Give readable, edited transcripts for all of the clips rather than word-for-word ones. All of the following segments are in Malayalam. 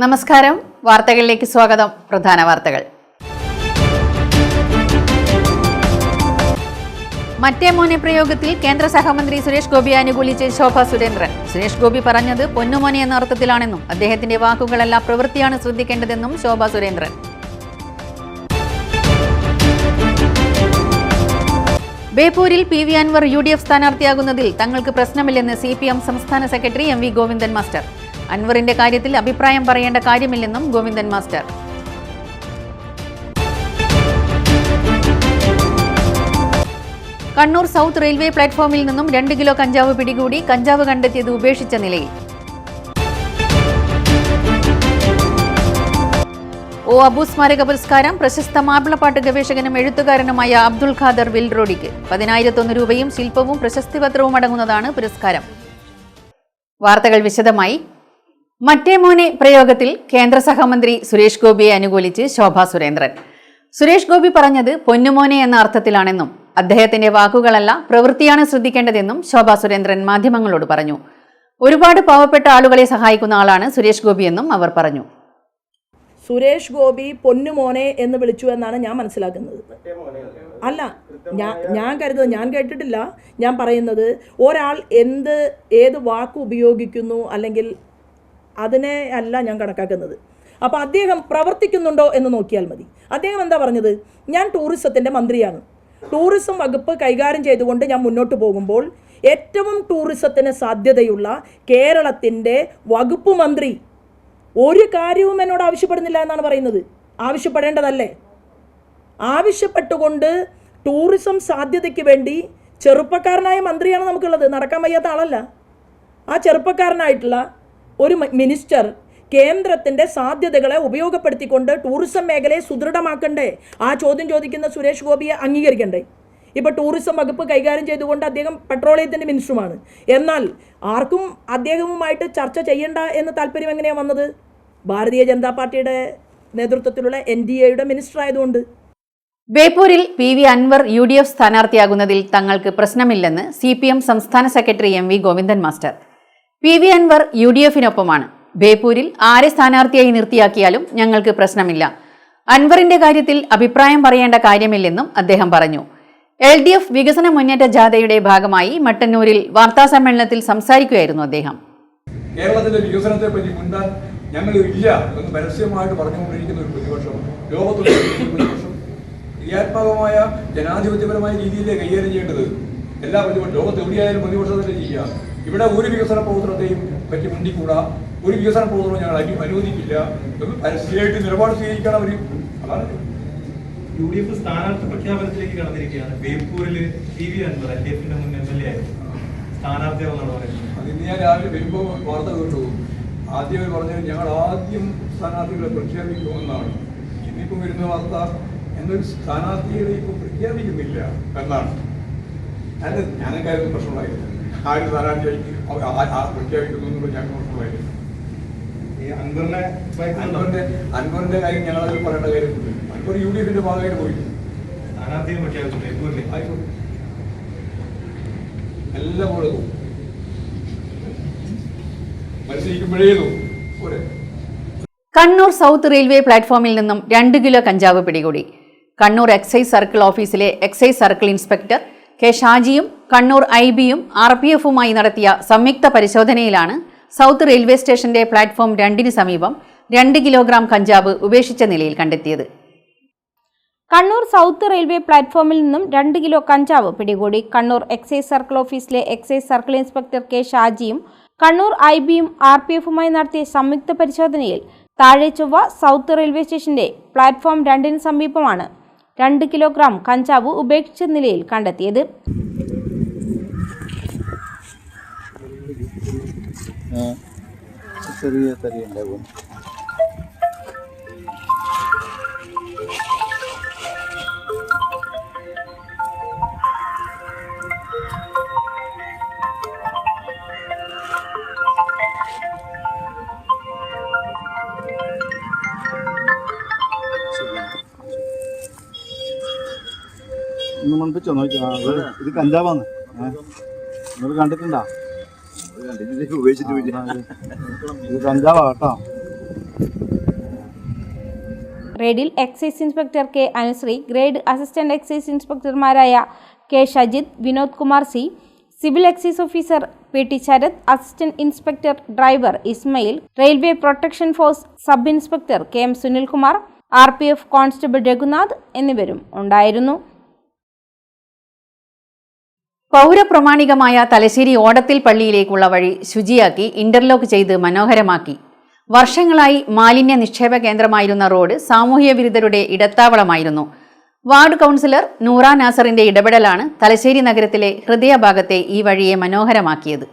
നമസ്കാരം, വാർത്തകളിലേക്ക് സ്വാഗതം. പ്രധാന വാർത്തകൾ. മറ്റേ മോനെ പ്രയോഗത്തിൽ കേന്ദ്ര സഹമന്ത്രി സുരേഷ് ഗോപിയെ അനുകൂലിച്ച് ശോഭ സുരേന്ദ്രൻ. സുരേഷ് ഗോപി പറഞ്ഞത് പൊന്നുമോനെ എന്ന അർത്ഥത്തിലാണെന്നും അദ്ദേഹത്തിന്റെ വാക്കുകളല്ല പ്രവൃത്തിയാണ് ശ്രദ്ധിക്കേണ്ടതെന്നും ശോഭ സുരേന്ദ്രൻ. ബേപ്പൂരിൽ PV അൻവർ UDF സ്ഥാനാർത്ഥിയാകുന്നതിൽ തങ്ങൾക്ക് പ്രശ്നമില്ലെന്ന് CPM സംസ്ഥാന സെക്രട്ടറി MV ഗോവിന്ദൻ മാസ്റ്റർ. അൻവറിന്റെ കാര്യത്തിൽ അഭിപ്രായം പറയേണ്ട കാര്യമില്ലെന്നും Govindan master. Kannur south railway പ്ലാറ്റ്ഫോമിൽ നിന്നും 2 കിലോ കഞ്ചാവ് പിടികൂടി. കഞ്ചാവ് കണ്ടെത്തിയത് ഉപേക്ഷിച്ച നിലയിൽ. ഒ അബു സ്മാരക പുരസ്കാരം പ്രശസ്ത മാപ്പിളപ്പാട്ട് ഗവേഷകനും എഴുത്തുകാരനുമായ അബ്ദുൾ ഖാദർ വിൽറോഡിക്ക് 10,001 രൂപയും ശില്പവും പ്രശസ്തി പത്രവും അടങ്ങുന്നതാണ് പുരസ്കാരം. വാർത്തകൾ വിശദമായി. മറ്റേ മോനെ പ്രയോഗത്തിൽ കേന്ദ്ര സഹമന്ത്രി സുരേഷ് ഗോപിയെ അനുകൂലിച്ച് ശോഭ സുരേന്ദ്രൻ. സുരേഷ് ഗോപി പറഞ്ഞത് പൊന്നുമോനെ എന്ന അർത്ഥത്തിലാണെന്നും അദ്ദേഹത്തിന്റെ വാക്കുകളല്ല പ്രവൃത്തിയാണ് ശ്രദ്ധിക്കേണ്ടതെന്നും ശോഭ സുരേന്ദ്രൻ മാധ്യമങ്ങളോട് പറഞ്ഞു. ഒരുപാട് പാവപ്പെട്ട ആളുകളെ സഹായിക്കുന്ന ആളാണ് സുരേഷ് ഗോപിയെന്നും അവർ പറഞ്ഞു. സുരേഷ് ഗോപി പൊന്നുമോനെ എന്ന് വിളിച്ചു എന്നാണ് ഞാൻ മനസ്സിലാക്കുന്നത്. അല്ല, ഞാൻ കരുതുന്നത്, ഞാൻ കേട്ടിട്ടില്ല. ഞാൻ പറയുന്നത് ഒരാൾ ഏത് വാക്ക് ഉപയോഗിക്കുന്നു അല്ലെങ്കിൽ അതിനെ അല്ല ഞാൻ കണക്കാക്കുന്നത്. അപ്പോൾ അദ്ദേഹം പ്രവർത്തിക്കുന്നുണ്ടോ എന്ന് നോക്കിയാൽ മതി. അദ്ദേഹം എന്താ പറഞ്ഞത്? ഞാൻ ടൂറിസത്തിൻ്റെ മന്ത്രിയാണ്, ടൂറിസം വകുപ്പ് കൈകാര്യം ചെയ്തുകൊണ്ട് ഞാൻ മുന്നോട്ട് പോകുമ്പോൾ ഏറ്റവും ടൂറിസത്തിന് സാധ്യതയുള്ള കേരളത്തിൻ്റെ വകുപ്പ് മന്ത്രി ഒരു കാര്യവും എന്നോട് ആവശ്യപ്പെടുന്നില്ല എന്നാണ് പറയുന്നത്. ആവശ്യപ്പെടേണ്ടതല്ലേ? ആവശ്യപ്പെട്ടുകൊണ്ട് ടൂറിസം സാധ്യതയ്ക്ക് വേണ്ടി ചെറുപ്പക്കാരനായ മന്ത്രിയാണ് നമുക്കുള്ളത്, നടക്കാൻ വയ്യാത്ത ആളല്ല. ആ ചെറുപ്പക്കാരനായിട്ടുള്ള ഒരു മിനിസ്റ്റർ കേന്ദ്രത്തിൻ്റെ സാധ്യതകളെ ഉപയോഗപ്പെടുത്തിക്കൊണ്ട് ടൂറിസം മേഖലയെ സുദൃഢമാക്കണ്ടേ? ആ ചോദ്യം ചോദിക്കുന്ന സുരേഷ് ഗോപിയെ അംഗീകരിക്കണ്ടേ? ഇപ്പോൾ ടൂറിസം വകുപ്പ് കൈകാര്യം ചെയ്തുകൊണ്ട് അദ്ദേഹം പെട്രോളിയത്തിൻ്റെ മിനിസ്റ്ററുമാണ്. എന്നാൽ ആർക്കും അദ്ദേഹവുമായിട്ട് ചർച്ച ചെയ്യണ്ട എന്ന് താല്പര്യം എങ്ങനെയാണ് വന്നത്? ഭാരതീയ ജനതാ പാർട്ടിയുടെ നേതൃത്വത്തിലുള്ള NDAയുടെ മിനിസ്റ്റർ ആയതുകൊണ്ട്. ബേപ്പൂരിൽ PV അൻവർ UDF സ്ഥാനാർത്ഥിയാകുന്നതിൽ തങ്ങൾക്ക് പ്രശ്നമില്ലെന്ന് CPM സംസ്ഥാന secretary MV Govindan master. PV Anwar UDFനൊപ്പമാണ്. ബേപ്പൂരിൽ ആരെ സ്ഥാനാർത്ഥിയായി നിർത്തിയാക്കിയാലും ഞങ്ങൾക്ക് പ്രശ്നമില്ല. അൻവറിന്റെ കാര്യത്തിൽ അഭിപ്രായം പറയേണ്ട കാര്യമില്ലെന്നും അദ്ദേഹം പറഞ്ഞു. LDF വികസന മുന്നേറ്റ ജാഥയുടെ ഭാഗമായി മട്ടന്നൂരിൽ വാർത്താസമ്മേളനത്തിൽ സംസാരിക്കുകയായിരുന്നു അദ്ദേഹം. കേരളത്തിന്റെ വികസനത്തെ പറ്റി മുൻപാൻ ഞങ്ങൾ ഇല്ല എന്ന് പരസ്യമായിട്ട് പറഞ്ഞുകൊണ്ടിരിക്കുന്ന ഒരു പ്രതിപക്ഷം, ലോകത്തുള്ള പ്രതിപക്ഷം ക്രിയാത്മകമായ ജനാധിപത്യപരമായ രീതിയിലേ കൈകാര്യം ചെയ്യേണ്ടത്. എല്ലാ പ്രതിപക്ഷം ലോകത്ത് എവിടെയായാലും പ്രതിപക്ഷത്തിന്റെ ചെയ്യുക. ഇവിടെ ഒരു വികസന പ്രവർത്തനത്തെയും പറ്റി മുണ്ടിക്കൂടാ, ഒരു വികസന പ്രവർത്തനവും ഞങ്ങൾ അനുവദിക്കില്ല എന്ന് പരസ്യമായിട്ട് നിലപാട് സ്വീകരിക്കണം അവർ. അതാണ് UDF സ്ഥാനാർത്ഥി പ്രഖ്യാപനത്തിലേക്ക് കടന്നിരിക്കുകയാണ്. ബേപ്പൂരിൽ PV അൻവർ LDFന്റെ മുൻ MLA ആയിരുന്നു, സ്ഥാനാർത്ഥിയാണെന്നാണ് പറയുന്നത്. അതിന് ഞാൻ രാവിലെ വരുമ്പോൾ വാർത്ത കേട്ടു. ആദ്യം പറഞ്ഞത് ഞങ്ങൾ ആദ്യം സ്ഥാനാർത്ഥികളെ പ്രഖ്യാപിക്കുമെന്നാണ്. ഇന്നിപ്പം വരുന്ന വാർത്ത എന്നൊരു സ്ഥാനാർത്ഥികളെ ഇപ്പം പ്രഖ്യാപിക്കുന്നില്ല എന്നാണ്. അത് ഞങ്ങൾക്കായിരുന്നു പ്രശ്നമായിരുന്നു. ആര് സ്ഥാനാർത്ഥിയായി പ്രഖ്യാപിക്കുന്നു എന്നുള്ള ഞങ്ങൾക്ക് പ്രശ്നമായിരുന്നു. അൻവറിന്റെ കാര്യം ഞങ്ങളതിൽ പറയേണ്ട കാര്യമുണ്ട്. അൻവർ UDFന്റെ ഭാഗമായിട്ട് പോയി സ്ഥാനാർത്ഥിയെ പ്രഖ്യാപിച്ചു. ആയിക്കോട്ടെ, എല്ലാം പോലെ പോകും. മത്സരിക്കുമ്പോഴേ പോരെ. കണ്ണൂർ സൗത്ത് റെയിൽവേ പ്ലാറ്റ്ഫോമിൽ നിന്നും 2 കിലോ കഞ്ചാവ് പിടികൂടി. കണ്ണൂർ എക്സൈസ് സർക്കിൾ ഓഫീസിലെ എക്സൈസ് സർക്കിൾ ഇൻസ്പെക്ടർ K ഷാജിയും കണ്ണൂർ IBയും RPFുമായി നടത്തിയ സംയുക്ത പരിശോധനയിലാണ് സൗത്ത് റെയിൽവേ സ്റ്റേഷന്റെ പ്ലാറ്റ്ഫോം 2ന് സമീപം 2 കിലോഗ്രാം കഞ്ചാവ് ഉപേക്ഷിച്ച നിലയിൽ കണ്ടെത്തിയത്. കണ്ണൂർ സൗത്ത് റെയിൽവേ പ്ലാറ്റ്ഫോമിൽ നിന്നും 2 കിലോ കഞ്ചാവ് പിടികൂടി. കണ്ണൂർ എക്സൈസ് സർക്കിൾ ഓഫീസിലെ എക്സൈസ് സർക്കിൾ ഇൻസ്പെക്ടർ K ഷാജിയും കണ്ണൂർ IBയും RPFുമായി നടത്തിയ സംയുക്ത പരിശോധനയിൽ താഴെ ചൊവ്വ സൗത്ത് റെയിൽവേ സ്റ്റേഷന്റെ പ്ലാറ്റ്ഫോം 2ന് സമീപമാണ് 2 കിലോഗ്രാം കഞ്ചാവ് ഉപേക്ഷിച്ച നിലയിൽ കണ്ടെത്തിയത്. ഒന്ന് മണിപ്പിച്ചോ നോക്കിയാ ഇത് കഞ്ചാവാന്ന് നിങ്ങൾ കണ്ടിട്ടുണ്ടോ? ഇത് കഞ്ചാവാ കേട്ടോ. റെയ്ഡിൽ excise inspector K Anusree, grade assistant excise ഇൻസ്പെക്ടർമാരായ K Shajith, Vinod Kumar C, civil excise officer P T Sarath, assistant inspector driver Ismail, railway protection force sub inspector K M Sunilkumar, RPF constable Raghunath എന്നിവരും ഉണ്ടായിരുന്നു. പൗരപ്രമാണികമായ തലശ്ശേരി ഓടത്തിൽ പള്ളിയിലേക്കുള്ള വഴി ശുചിയാക്കി ഇന്റർലോക്ക് ചെയ്ത് മനോഹരമാക്കി. വർഷങ്ങളായി മാലിന്യ നിക്ഷേപ കേന്ദ്രമായിരുന്ന റോഡ് സാമൂഹ്യ വിരുദ്ധരുടെ ഇടത്താവളമായിരുന്നു. വാർഡ് കൗൺസിലർ നൂറ നാസറിന്റെ ഇടപെടലാണ് തലശ്ശേരി നഗരത്തിലെ ഹൃദയഭാഗത്തെ ഈ വഴിയെ മനോഹരമാക്കിയത്.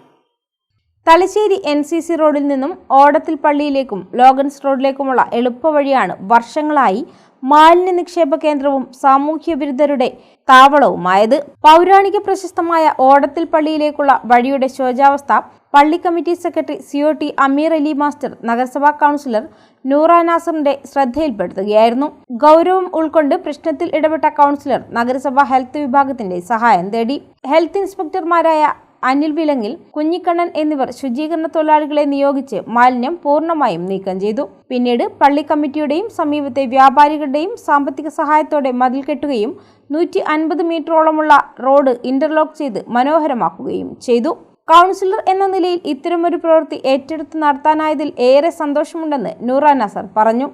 തലശ്ശേരി NCC റോഡിൽ നിന്നും ഓടത്തിൽ പള്ളിയിലേക്കും ലോഗൻസ് റോഡിലേക്കുമുള്ള എളുപ്പവഴിയാണ് വർഷങ്ങളായി മാലിന്യ നിക്ഷേപ കേന്ദ്രവും സാമൂഹ്യ വിരുദ്ധരുടെ താവളവുമായത്. പൗരാണിക പ്രശസ്തമായ ഓടത്തിൽ പള്ളിയിലേക്കുള്ള വഴിയുടെ ശോചാവസ്ഥ പള്ളി കമ്മിറ്റി സെക്രട്ടറി COT അമീർ അലി മാസ്റ്റർ നഗരസഭാ കൗൺസിലർ നൂറ നാസറിന്റെ ശ്രദ്ധയിൽപ്പെടുത്തുകയായിരുന്നു. ഗൗരവം ഉൾക്കൊണ്ട് പ്രശ്നത്തിൽ ഇടപെട്ട കൗൺസിലർ നഗരസഭാ ഹെൽത്ത് വിഭാഗത്തിന്റെ സഹായം തേടി. ഹെൽത്ത് ഇൻസ്പെക്ടർമാരായ അനിൽ വിലങ്ങിൽ, കുഞ്ഞിക്കണ്ണൻ എന്നിവർ ശുചീകരണ തൊഴിലാളികളെ നിയോഗിച്ച് മാലിന്യം പൂർണ്ണമായും നീക്കം ചെയ്തു. പിന്നീട് പള്ളി കമ്മിറ്റിയുടെയും സമീപത്തെ വ്യാപാരികളുടെയും സാമ്പത്തിക സഹായത്തോടെ മതിൽ കെട്ടുകയും 150 മീറ്ററോളമുള്ള റോഡ് ഇന്റർലോക്ക് ചെയ്ത് മനോഹരമാക്കുകയും ചെയ്തു. കൗൺസിലർ എന്ന നിലയിൽ ഇത്തരമൊരു പ്രവൃത്തി ഏറ്റെടുത്ത് നടത്താനായതിൽ ഏറെ സന്തോഷമുണ്ടെന്ന് നൂറ നാസർ പറഞ്ഞു.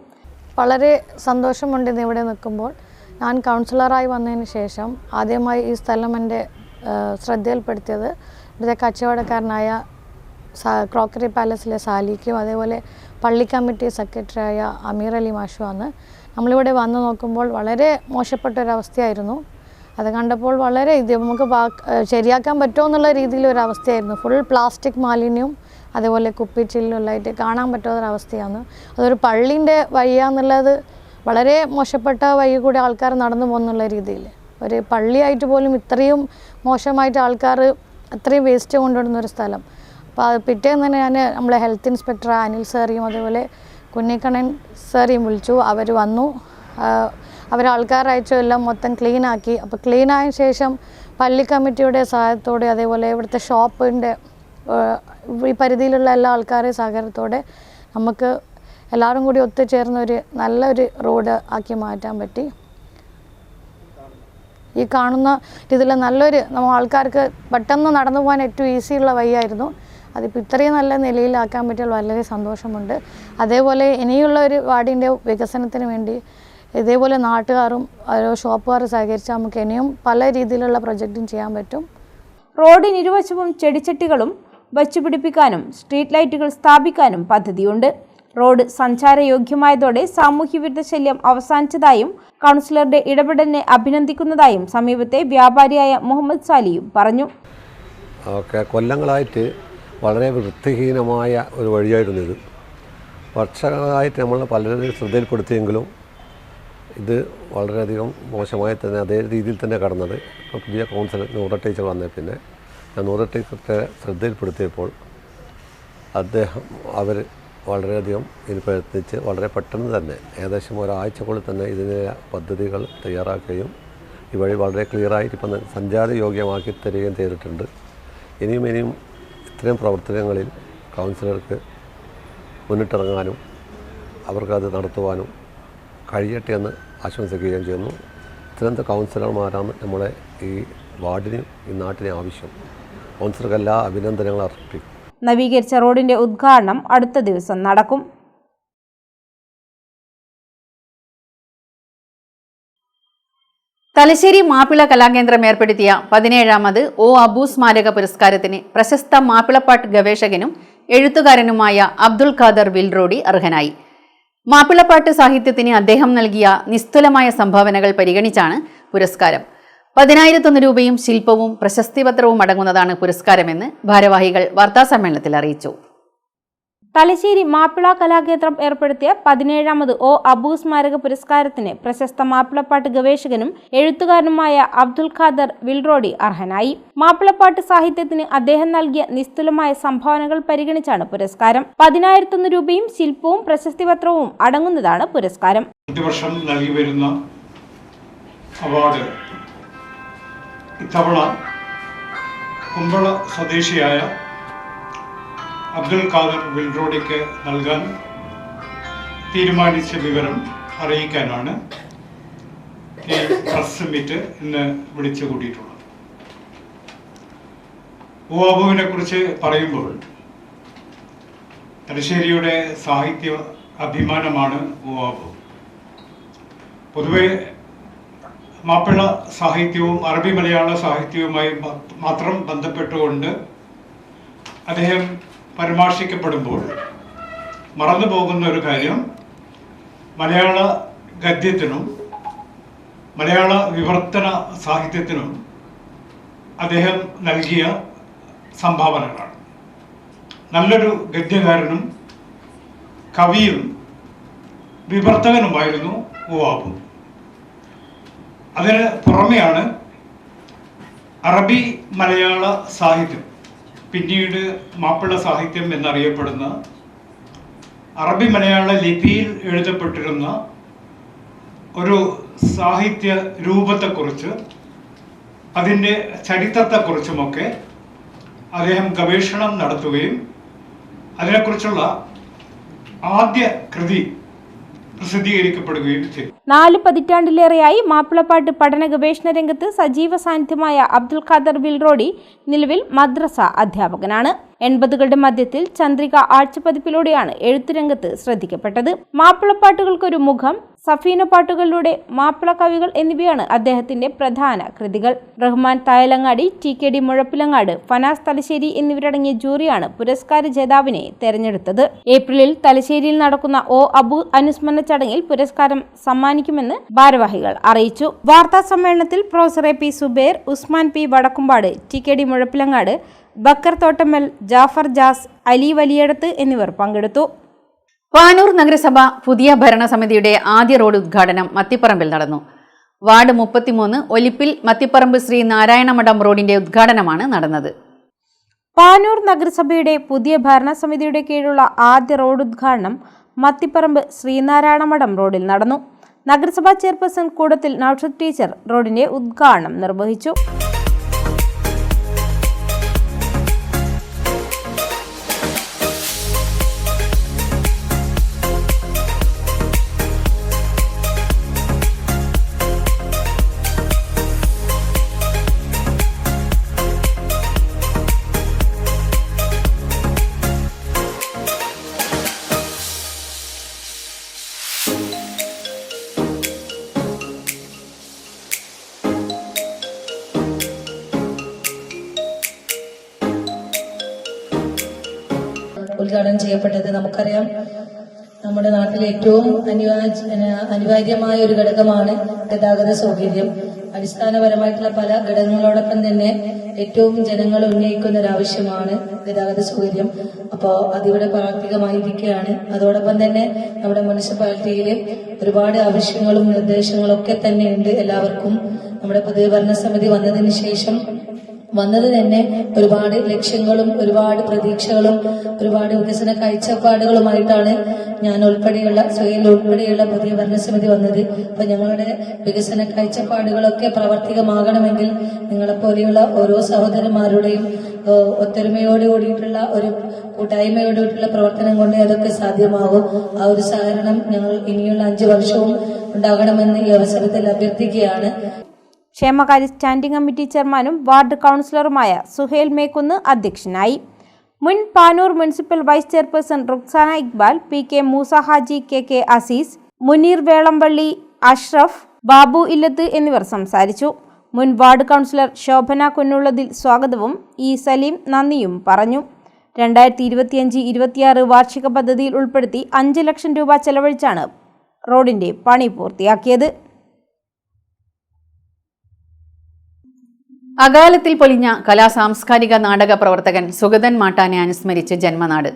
വളരെ സന്തോഷമുണ്ടെന്ന് ഇവിടെ നിൽക്കുമ്പോൾ. ഞാൻ കൗൺസിലറായി വന്നതിന് ശേഷം ആദ്യമായി ഈ സ്ഥലം എൻ്റെ ശ്രദ്ധയിൽപ്പെടുത്തിയത് ഇവിടുത്തെ കച്ചവടക്കാരനായ ക്രോക്കറി പാലസിലെ സാലിക്കും അതേപോലെ പള്ളി കമ്മിറ്റി സെക്രട്ടറിയായ അമീർ അലി മാഷുമാണ്. നമ്മളിവിടെ വന്ന് നോക്കുമ്പോൾ വളരെ മോശപ്പെട്ടൊരവസ്ഥയായിരുന്നു. അത് കണ്ടപ്പോൾ വളരെ നമുക്ക് ശരിയാക്കാൻ പറ്റുമോ എന്നുള്ള രീതിയിലൊരവസ്ഥയായിരുന്നു. ഫുൾ പ്ലാസ്റ്റിക് മാലിന്യവും അതേപോലെ കുപ്പിച്ചില്ലുള്ളതായിട്ട് കാണാൻ പറ്റാത്തൊരവസ്ഥയാണ്. അതൊരു പള്ളീൻ്റെ വഴിയാന്നുള്ളത് വളരെ മോശപ്പെട്ട വഴി കൂടി ആൾക്കാർ നടന്നു പോകുന്നുള്ള രീതിയിൽ, ഒരു പള്ളിയായിട്ട് പോലും ഇത്രയും മോശമായിട്ട് ആൾക്കാർ അത്രയും വേസ്റ്റ് കൊണ്ടുവരുന്നൊരു സ്ഥലം. അപ്പോൾ അത് പിറ്റേന്ന് തന്നെ ഞാൻ നമ്മളെ ഹെൽത്ത് ഇൻസ്പെക്ടർ അനിൽ സാറിയും അതേപോലെ കുഞ്ഞിക്കണ്ണൻ സാറിയും വിളിച്ചു. അവർ വന്നു, അവരാൾക്കാരയച്ചു, എല്ലാം മൊത്തം ക്ലീനാക്കി. അപ്പോൾ ക്ലീനായ ശേഷം പള്ളി കമ്മിറ്റിയുടെ സഹായത്തോടെ അതേപോലെ ഇവിടുത്തെ ഷോപ്പിൻ്റെ ഈ പരിധിയിലുള്ള എല്ലാ ആൾക്കാരുടെ സഹകരണത്തോടെ നമുക്ക് എല്ലാവരും കൂടി ഒത്തുചേർന്ന ഒരു നല്ലൊരു റോഡ് ആക്കി മാറ്റാൻ പറ്റി. ഈ കാണുന്ന ഇതിൽ നല്ലൊരു ആൾക്കാർക്ക് പെട്ടെന്ന് നടന്നു പോകാൻ ഏറ്റവും ഈസിയുള്ള വഴിയായിരുന്നു. അതിപ്പോൾ ഇത്രയും നല്ല നിലയിലാക്കാൻ പറ്റിയാൽ വളരെ സന്തോഷമുണ്ട്. അതേപോലെ ഇനിയുള്ള ഒരു വാർഡിൻ്റെ വികസനത്തിന് വേണ്ടി ഇതേപോലെ നാട്ടുകാരും ഓരോ ഷോപ്പുകാരും സഹകരിച്ചാൽ നമുക്ക് ഇനിയും പല രീതിയിലുള്ള പ്രൊജക്റ്റും ചെയ്യാൻ പറ്റും. റോഡിനിരുവശവും ചെടിച്ചട്ടികളും വച്ചുപിടിപ്പിക്കാനും സ്ട്രീറ്റ് ലൈറ്റുകൾ സ്ഥാപിക്കാനും പദ്ധതിയുണ്ട്. റോഡ് സഞ്ചാരയോഗ്യമായതോടെ സാമൂഹ്യവിരുദ്ധ ശല്യം അവസാനിച്ചതായും കൗൺസിലറുടെ ഇടപെടലിനെ അഭിനന്ദിക്കുന്നതായും സമീപത്തെ വ്യാപാരിയായ മുഹമ്മദ് സാലിയും പറഞ്ഞു. കൊല്ലങ്ങളായിട്ട് വളരെ വൃത്തിഹീനമായ ഒരു വഴിയായിരുന്നു ഇത്. വർഷങ്ങളായിട്ട് നമ്മൾ പലരും ശ്രദ്ധയിൽപ്പെടുത്തിയെങ്കിലും ഇത് വളരെയധികം മോശമായി തന്നെ അതേ രീതിയിൽ തന്നെ കടന്നത്. ഇപ്പോൾ പുതിയ കൗൺസിലർ നൂറ ടീച്ചർ വന്നേ പിന്നെ ഞാൻ നൂറ ടീച്ചറെ ശ്രദ്ധയിൽപ്പെടുത്തിയപ്പോൾ അവർ വളരെയധികം ഇതിന് പ്രയത്നിച്ച് വളരെ പെട്ടെന്ന് തന്നെ ഏകദേശം ഒരാഴ്ചക്കുള്ളിൽ തന്നെ ഇതിന് പദ്ധതികൾ തയ്യാറാക്കുകയും ഈ വഴി വളരെ ക്ലിയറായിട്ട് ഇപ്പം സഞ്ചാരയോഗ്യമാക്കി തരികയും ചെയ്തിട്ടുണ്ട്. ഇനിയും ഇത്രയും പ്രവർത്തനങ്ങളിൽ കൗൺസിലർക്ക് മുന്നിട്ടിറങ്ങാനും അവർക്കത് നടത്തുവാനും കഴിയട്ടെ എന്ന് ആശംസിക്കുകയും ചെയ്യുന്നു. ഇത്തരത്തെ കൗൺസിലർമാരാണ് നമ്മളെ ഈ വാർഡിനും ഈ നാട്ടിനെ ആവശ്യം. കൗൺസിലർക്ക് എല്ലാ അഭിനന്ദനങ്ങളും അർപ്പിക്കും. നവീകരിച്ച റോഡിന്റെ ഉദ്ഘാടനം അടുത്ത ദിവസം നടക്കും. തലശ്ശേരി മാപ്പിള കലാകേന്ദ്രം ഏർപ്പെടുത്തിയ 17ാമത് ഒ അബു സ്മാരക പുരസ്കാരത്തിന് പ്രശസ്ത മാപ്പിളപ്പാട്ട് ഗവേഷകനും എഴുത്തുകാരനുമായ അബ്ദുൽ ഖാദർ വിൽറോഡി അർഹനായി. മാപ്പിളപ്പാട്ട് സാഹിത്യത്തിന് അദ്ദേഹം നൽകിയ നിസ്തുലമായ സംഭാവനകൾ പരിഗണിച്ചാണ് പുരസ്കാരം. 10,001 രൂപയും ശില്പവും പ്രശസ്തിപത്രവും അടങ്ങുന്നതാണ് പുരസ്കാരമെന്ന് ഭാരവാഹികൾ വാർത്താസമ്മേളനത്തിൽ അറിയിച്ചു. തലശ്ശേരി മാപ്പിള കലാകേന്ദ്രം ഏർപ്പെടുത്തിയ 17ാമത് ഒ അബു സ്മാരക പുരസ്കാരത്തിന് പ്രശസ്ത മാപ്പിളപ്പാട്ട് ഗവേഷകനും എഴുത്തുകാരനുമായ അബ്ദുൽ ഖാദർ വിൽറോഡി അർഹനായി. മാപ്പിളപ്പാട്ട് സാഹിത്യത്തിന് അദ്ദേഹം നൽകിയ നിസ്തുലമായ സംഭാവനകൾ പരിഗണിച്ചാണ് പുരസ്കാരം. 10,001 രൂപയും ശില്പവും പ്രശസ്തിപത്രവും അടങ്ങുന്നതാണ് പുരസ്കാരം. വർഷം നൽകി വരുന്ന അവാർഡ് ഇത്തവണ കുമ്പള സ്വദേശിയായ അബ്ദുൽ ഖാദർ വിൽറോഡിക്ക് നൽകാൻ തീരുമാനിച്ച വിവരം അറിയിക്കാനാണ് ഈ പ്രസ് മീറ്റ് ഇന്ന് വിളിച്ചു കൂട്ടിയിട്ടുള്ളത്. ഉവാബുവിനെ കുറിച്ച് പറയുമ്പോൾ തലശ്ശേരിയുടെ സാഹിത്യ അഭിമാനമാണ് ഉവാബു. പൊതുവെ മാപ്പിള സാഹിത്യവും അറബി മലയാള സാഹിത്യവുമായി മാത്രം ബന്ധപ്പെട്ടുകൊണ്ട് അദ്ദേഹം പരാമർശിക്കപ്പെടുമ്പോൾ മറന്നു പോകുന്ന ഒരു കാര്യം മലയാള ഗദ്യത്തിനും മലയാള വിവർത്തന സാഹിത്യത്തിനും അദ്ദേഹം നൽകിയ സംഭാവനകളാണ്. നല്ലൊരു ഗദ്യകാരനും കവിയും വിവർത്തകനുമായിരുന്നു ഉവാബു. അതിന് പുറമെയാണ് അറബി മലയാള സാഹിത്യം, പിന്നീട് മാപ്പിള സാഹിത്യം എന്നറിയപ്പെടുന്ന അറബി മലയാള ലിപിയിൽ എഴുതപ്പെട്ടിരുന്ന ഒരു സാഹിത്യ രൂപത്തെക്കുറിച്ച് അതിൻ്റെ ചരിത്രത്തെക്കുറിച്ചുമൊക്കെ അദ്ദേഹം ഗവേഷണം നടത്തുകയും അതിനെക്കുറിച്ചുള്ള ആദ്യ കൃതി പ്രസിദ്ധീകരിക്കപ്പെടുകയും ചെയ്തു. 4 പതിറ്റാണ്ടിലേറെയായി മാപ്പിളപ്പാട്ട് പഠന ഗവേഷണ രംഗത്ത് സജീവ സാന്നിധ്യമായ അബ്ദുൽ ഖാദർ വിൽറോഡി നിലവിൽ മദ്രസ അധ്യാപകനാണ്. 80കളുടെ മധ്യത്തിൽ ചന്ദ്രിക ആഴ്ചപ്പതിപ്പിലൂടെയാണ് എഴുത്തുരംഗത്ത് ശ്രദ്ധിക്കപ്പെട്ടത്. മാപ്പിളപ്പാട്ടുകൾക്കൊരു മുഖം, സഫീന പാട്ടുകളിലൂടെ മാപ്പിള കവികൾ എന്നിവയാണ് അദ്ദേഹത്തിന്റെ പ്രധാന കൃതികൾ. റഹ്മാൻ തായലങ്ങാടി, TKD മുഴപ്പിലങ്ങാട്, ഫനാസ് തലശ്ശേരി എന്നിവരടങ്ങിയ ജൂറിയാണ് പുരസ്കാര ജേതാവിനെ തെരഞ്ഞെടുത്തത്. ഏപ്രിലിൽ തലശ്ശേരിയിൽ നടക്കുന്ന അബു അനുസ്മരണ ചടങ്ങിൽ പുരസ്കാരം സമ്മാനിക്കുമെന്ന് ഭാരവാഹികൾ അറിയിച്ചു. വാർത്താ സമ്മേളനത്തിൽ professor AP Zubair, Usman P Vadakkumpad, TKD Muzhappilangad, Bakkar Thottammal, Jafar Jas, Ali Valiyadath എന്നിവർ പങ്കെടുത്തു. പാനൂർ നഗരസഭ പുതിയ ഭരണസമിതിയുടെ ആദ്യ റോഡ് ഉദ്ഘാടനം മത്തിപ്പറമ്പിൽ നടന്നു. വാർഡ് 33 ഒലിപ്പിൽ മത്തിപ്പറമ്പ് ശ്രീ നാരായണമഠം റോഡിന്റെ ഉദ്ഘാടനമാണ് നടന്നത്. പാനൂർ നഗരസഭയുടെ പുതിയ ഭരണസമിതിയുടെ കീഴിലുള്ള ആദ്യ റോഡ് ഉദ്ഘാടനം മത്തിപ്പറമ്പ് ശ്രീനാരായണമഠം റോഡിൽ നടന്നു. നഗരസഭാ ചെയർപേഴ്സൺ കൂടത്തിൽ നൌഷദ് ടീച്ചർ റോഡിന്റെ ഉദ്ഘാടനം നിർവഹിച്ചു. ഉദ്ഘാടനം ചെയ്യപ്പെട്ടത്. നമുക്കറിയാം, നമ്മുടെ നാട്ടിലെ ഏറ്റവും അനിവാര്യമായ ഒരു ഘടകമാണ് ഗതാഗത സൗകര്യം. അടിസ്ഥാനപരമായിട്ടുള്ള പല ഘടകങ്ങളോടൊപ്പം തന്നെ ഏറ്റവും ജനങ്ങൾ ഉന്നയിക്കുന്ന ഒരു ആവശ്യമാണ് ഗതാഗത സൗകര്യം. അപ്പോൾ അതിവിടെ പ്രാവർത്തികമായിരിക്കുകയാണ്. അതോടൊപ്പം തന്നെ നമ്മുടെ മുനിസിപ്പാലിറ്റിയിൽ ഒരുപാട് ആവശ്യങ്ങളും നിർദ്ദേശങ്ങളും ഒക്കെ തന്നെ ഉണ്ട് എല്ലാവർക്കും. നമ്മുടെ പുതിയ ഭരണസമിതി വന്നതിന് ശേഷം വന്നത് തന്നെ ഒരുപാട് ലക്ഷ്യങ്ങളും ഒരുപാട് പ്രതീക്ഷകളും ഒരുപാട് വികസന കാഴ്ചപ്പാടുകളുമായിട്ടാണ് ഞാൻ ഉൾപ്പെടെയുള്ള സുഹേൽ ഉൾപ്പെടെയുള്ള പുതിയ ഭരണസമിതി വന്നത്. അപ്പൊ ഞങ്ങളുടെ വികസന കാഴ്ചപ്പാടുകളൊക്കെ പ്രാവർത്തികമാകണമെങ്കിൽ നിങ്ങളെപ്പോലെയുള്ള ഓരോ സഹോദരന്മാരുടെയും ഒത്തൊരുമയോട് കൂടിയിട്ടുള്ള ഒരു കൂട്ടായ്മയോടുകൂടിയിട്ടുള്ള പ്രവർത്തനം കൊണ്ട് അതൊക്കെ സാധ്യമാകും. ആ ഒരു സഹകരണം ഞങ്ങൾ ഇനിയുള്ള 5 വർഷവും ഉണ്ടാകണമെന്ന് ഈ അവസരത്തിൽ അഭ്യർത്ഥിക്കുകയാണ്. ക്ഷേമകാര്യ സ്റ്റാൻഡിംഗ് കമ്മിറ്റി ചെയർമാനും വാർഡ് കൗൺസിലറുമായ സുഹേൽ മേക്കുന്ന് അധ്യക്ഷനായി. മുൻ Panoor municipal vice chairperson Ruksana Iqbal, PK Moosa Haji, KK Azeez, Muneer Velampally, Ashraf, Babu Illath എന്നിവർ സംസാരിച്ചു. മുൻ വാർഡ് കൗൺസിലർ ശോഭന കുന്നുള്ളതിൽ സ്വാഗതവും E സലീം നന്ദിയും പറഞ്ഞു. 2025-26 വാർഷിക പദ്ധതിയിൽ ഉൾപ്പെടുത്തി 5 ലക്ഷം രൂപ ചെലവഴിച്ചാണ് റോഡിന്റെ പണി പൂർത്തിയാക്കിയത്. അകാലത്തിൽ പൊലിഞ്ഞ കലാസാംസ്കാരിക നാടക പ്രവർത്തകൻ സുഗതൻ മാട്ടാനെ അനുസ്മരിച്ച് ജന്മനാട്.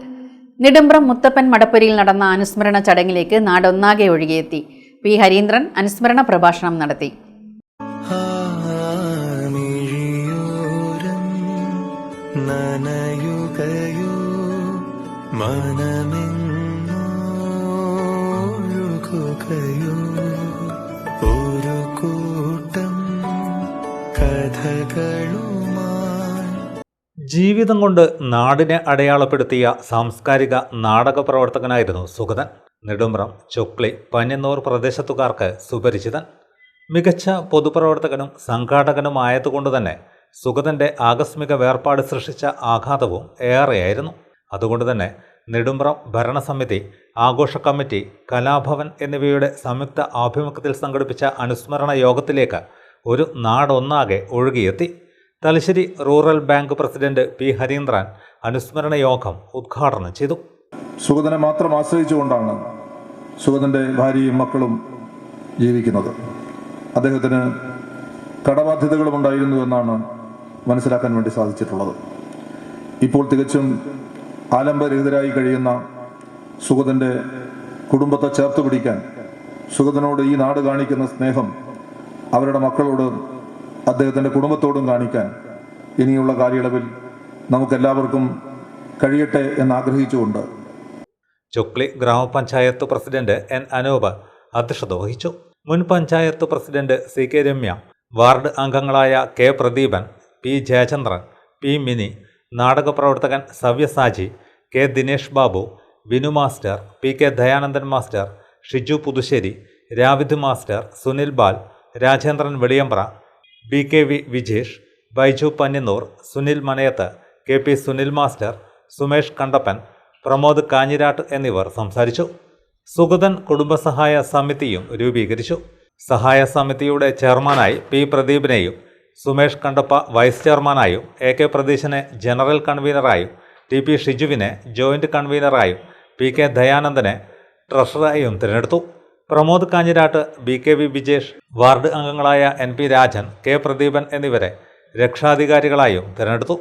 നെടുമ്പ്രം മുത്തപ്പൻ മടപ്പുരയിൽ നടന്ന അനുസ്മരണ ചടങ്ങിലേക്ക് നാടൊന്നാകെ ഒഴുകിയെത്തി. P ഹരീന്ദ്രൻ അനുസ്മരണ പ്രഭാഷണം നടത്തി. ജീവിതം കൊണ്ട് നാടിനെ അടയാളപ്പെടുത്തിയ സാംസ്കാരിക നാടക പ്രവർത്തകനായിരുന്നു സുഗതൻ. നെടുമ്പ്രം, ചൊക്ലി, പന്യന്നൂർ പ്രദേശത്തുകാർക്ക് സുപരിചിതൻ. മികച്ച പൊതുപ്രവർത്തകനും സംഘാടകനുമായതുകൊണ്ട് തന്നെ സുഗതൻ്റെ ആകസ്മിക വേർപാട് സൃഷ്ടിച്ച ആഘാതവും ഏറെയായിരുന്നു. അതുകൊണ്ട് തന്നെ നെടുമ്പ്രം ഭരണസമിതി, ആഘോഷ കമ്മിറ്റി, കലാഭവൻ എന്നിവയുടെ സംയുക്ത ആഭിമുഖ്യത്തിൽ സംഘടിപ്പിച്ച അനുസ്മരണ യോഗത്തിലേക്ക് ഒരു നാടൊന്നാകെ ഒഴുകിയെത്തി. Thalassery rural bank president P Harindran അനുസ്മരണ യോഗം ഉദ്ഘാടനം ചെയ്തു. സുഗതനെ മാത്രം ആശ്രയിച്ചുകൊണ്ടാണ് സുഗതൻ്റെ ഭാര്യയും മക്കളും ജീവിക്കുന്നത്. അദ്ദേഹത്തിന് കടബാധ്യതകളും ഉണ്ടായിരുന്നു എന്നാണ് മനസ്സിലാക്കാൻ വേണ്ടി സാധിച്ചിട്ടുള്ളത്. ഇപ്പോൾ തികച്ചും ആലംബരഹിതരായി കഴിയുന്ന സുഗതൻ്റെ കുടുംബത്തെ ചേർത്ത് പിടിക്കാൻ, സുഗതനോട് ഈ നാട് കാണിക്കുന്ന സ്നേഹം അവരുടെ മക്കളോട്, അദ്ദേഹത്തിൻ്റെ കുടുംബത്തോടും കാണിക്കാൻ ഇനിയുള്ള കാലയളവിൽ നമുക്കെല്ലാവർക്കും കഴിയട്ടെ എന്നാഗ്രഹിച്ചുകൊണ്ട് ചൊക്ലി ഗ്രാമപഞ്ചായത്ത് പ്രസിഡന്റ് എൻ അനൂപ് അധ്യക്ഷത വഹിച്ചു. മുൻ panchayat president C K Ramya, ward അംഗങ്ങളായ K Pradeepan, P Jayachandran, P Mini, നാടകപ്രവർത്തകൻ Savyasachi, K Dinesh Babu, Binu master, P K Dayanandan master, Shiju Puthussery, Ravid master, Sunil Bal, Rajendran Veliyambra, B K V Vijesh, Baiju Panniyannur, Sunil Manayath, K P Sunil master, Sumesh Kandappan, Pramod Kanhirat എന്നിവർ സംസാരിച്ചു. സുഗതൻ കുടുംബസഹായ സമിതിയും രൂപീകരിച്ചു. സഹായ സമിതിയുടെ ചെയർമാനായി പി പ്രദീപിനെയും, സുമേഷ് കണ്ടപ്പ വൈസ് ചെയർമാനായും, എ കെ പ്രതീശനെ ജനറൽ കൺവീനറായും, ടി പി ഷിജുവിനെ ജോയിന്റ് കൺവീനറായും, പി കെ ദയാനന്ദനെ ട്രഷററായും തിരഞ്ഞെടുത്തു. Pramod Kanhirat, B K V Vijesh, ward അംഗങ്ങളായ N P Rajan, K Pradeepan എന്നിവരെ രക്ഷാധികാരികളായും തിരഞ്ഞെടുത്തു.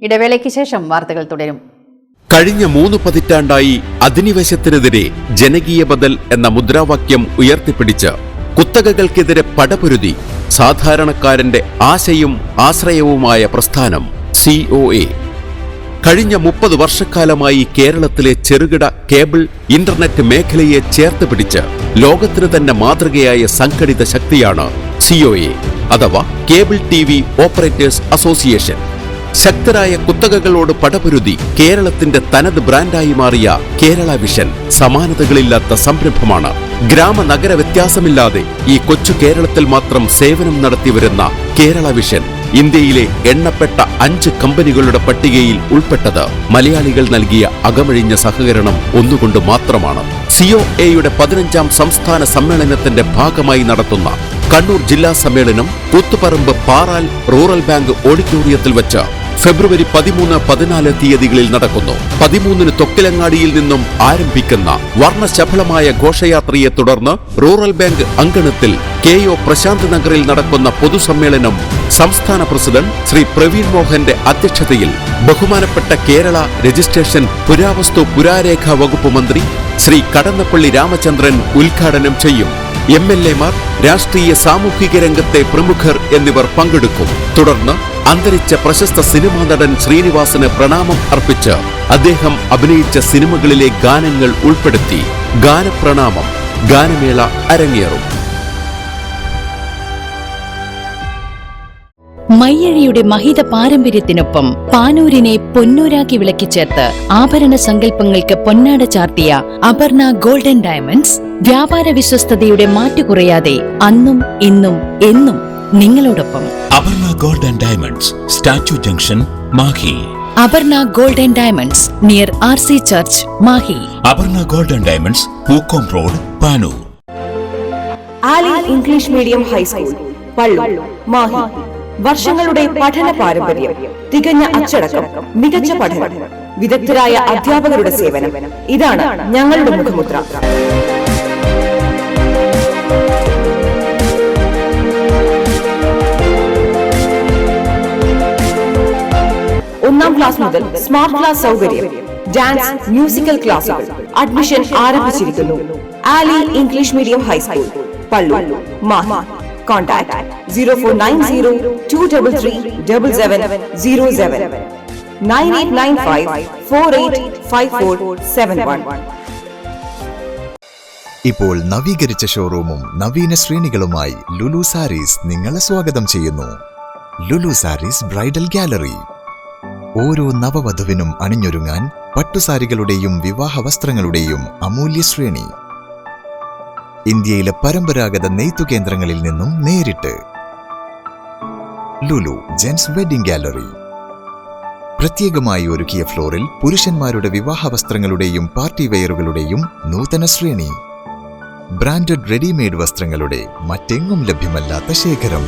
ഇടവേളയ്ക്ക് ശേഷം വാർത്തകൾ തുടരും. കഴിഞ്ഞ 3 പതിറ്റാണ്ടായി അധിനിവേശത്തിനെതിരെ ജനകീയ ബദൽ എന്ന മുദ്രാവാക്യം ഉയർത്തിപ്പിടിച്ച് കുത്തകകൾക്കെതിരെ പടപൊരുതി സാധാരണക്കാരന്റെ ആശയും ആശ്രയവുമായ പ്രസ്ഥാനം COA. കഴിഞ്ഞ 30 വർഷക്കാലമായി കേരളത്തിലെ ചെറുകിട കേബിൾ ഇന്റർനെറ്റ് മേഖലയെ ചേർത്ത് പിടിച്ച് ലോകത്തിന് തന്നെ മാതൃകയായ സംഘടിത ശക്തിയാണ് COA അഥവാ കേബിൾ TV ഓപ്പറേറ്റേഴ്സ് അസോസിയേഷൻ. ശക്തരായ കുത്തകകളോട് പടപൊരുതി കേരളത്തിന്റെ തനത് ബ്രാൻഡായി മാറിയ കേരള വിഷൻ സമാനതകളില്ലാത്ത സംരംഭമാണ്. ഗ്രാമനഗര വ്യത്യാസമില്ലാതെ ഈ കൊച്ചു കേരളത്തിൽ മാത്രം സേവനം നടത്തിവരുന്ന കേരള വിഷൻ ഇന്ത്യയിലെ എണ്ണപ്പെട്ട 5 കമ്പനികളുടെ പട്ടികയിൽ ഉൾപ്പെട്ടത് മലയാളികൾ നൽകിയ അകമഴിഞ്ഞ സഹകരണം ഒന്നുകൊണ്ട് മാത്രമാണ്. COAയുടെ 15ാം സംസ്ഥാന സമ്മേളനത്തിന്റെ ഭാഗമായി നടത്തുന്ന കണ്ണൂർ ജില്ലാ സമ്മേളനം കൂത്തുപറമ്പ് പാറാൽ റൂറൽ ബാങ്ക് ഓഡിറ്റോറിയത്തിൽ വച്ച് ഫെബ്രുവരി 13, 14 തീയതികളിൽ നടക്കുന്നു. 13-ന് തൊക്കിലങ്ങാടിയിൽ നിന്നും ആരംഭിക്കുന്ന വർണ്ണശബളമായ ഘോഷയാത്രയെ തുടർന്ന് റൂറൽ ബാങ്ക് അങ്കണത്തിൽ KO പ്രശാന്ത് നഗറിൽ നടക്കുന്ന പൊതുസമ്മേളനം സംസ്ഥാന പ്രസിഡന്റ് ശ്രീ പ്രവീൺ മോഹന്റെ അധ്യക്ഷതയിൽ ബഹുമാനപ്പെട്ട കേരള രജിസ്ട്രേഷൻ പുരാവസ്തു പുരാരേഖ വകുപ്പ് മന്ത്രി ശ്രീ കടന്നപ്പള്ളി രാമചന്ദ്രൻ ഉദ്ഘാടനം ചെയ്യും. MLA-മാർ, രാഷ്ട്രീയ സാമൂഹിക രംഗത്തെ പ്രമുഖർ എന്നിവർ പങ്കെടുക്കും. തുടർന്ന് അന്തരിച്ച പ്രശസ്ത സിനിമാ നടൻ ശ്രീനിവാസന് പ്രണാമം അർപ്പിച്ച് അദ്ദേഹം അഭിനയിച്ച സിനിമകളിലെ ഗാനങ്ങൾ ഉൾപ്പെടുത്തി ഗാനപ്രണാമം ഗാനമേള അരങ്ങേറും. മയ്യഴിയുടെ മഹിത പാരമ്പര്യത്തിനൊപ്പം പാനൂരിനെ പൊന്നൂരാക്കി വിളക്കിച്ചേർത്ത് ആഭരണ സങ്കല്പങ്ങൾക്ക് പൊന്നാട ചാർത്തിയ അപർണ ഗോൾഡൻ ഡയമണ്ട്സ് വ്യാപാര വിശ്വസ്തതയുടെ മാറ്റുകുറയാതെ അന്നും ഇന്നും എന്നും നിങ്ങളോടൊപ്പം. Aparna golden diamonds, statue junction, Mahe. Aparna golden diamonds near RC church, Mahe. Aparna golden diamonds, Pookkom road, Panoor. Aali English medium high school, Palloor, Mahe. വർഷങ്ങളുടെ പഠന പാരമ്പര്യം, തികഞ്ഞ അച്ചടക്കം, മികച്ച പഠനം, വിദഗ്ധരായ അധ്യാപകരുടെ സേവനം, ഇതാണ് ഞങ്ങളുടെ മുഖമുദ്ര. ഒന്നാം ക്ലാസ് മുതൽ സ്മാർട്ട് ക്ലാസ് സൗകര്യം, ഡാൻസ്, മ്യൂസിക്കൽ ക്ലാസുകൾ. അഡ്മിഷൻ ആരംഭിച്ചിരിക്കുന്നു. Aali English medium high school, Palloor, Mahe. Contact 0490-233-7707 9895-485471. ഇപ്പോൾ നവീകരിച്ച ഷോറൂമും നവീന ശ്രേണികളുമായി ലുലു സാരീസ് നിങ്ങളെ സ്വാഗതം ചെയ്യുന്നു. Lulu sarees bridal gallery. ഓരോ നവവധുവിനും അണിഞ്ഞൊരുങ്ങാൻ പട്ടുസാരികളുടെയും വിവാഹ വസ്ത്രങ്ങളുടെയും അമൂല്യ ശ്രേണി. ഇന്ത്യയിലെ പരമ്പരാഗത നെയ്ത്തു കേന്ദ്രങ്ങളിൽ നിന്നും നേരിട്ട്. Lulu gents wedding gallery. പ്രത്യേകമായി ഒരുക്കിയ ഫ്ലോറിൽ പുരുഷന്മാരുടെ വിവാഹ വസ്ത്രങ്ങളുടെയും പാർട്ടി വെയറുകളുടെയും നൂതന ശ്രേണി. ബ്രാൻഡഡ് റെഡിമെയ്ഡ് വസ്ത്രങ്ങളുടെ മറ്റെങ്ങും ലഭ്യമല്ലാത്ത ശേഖരം.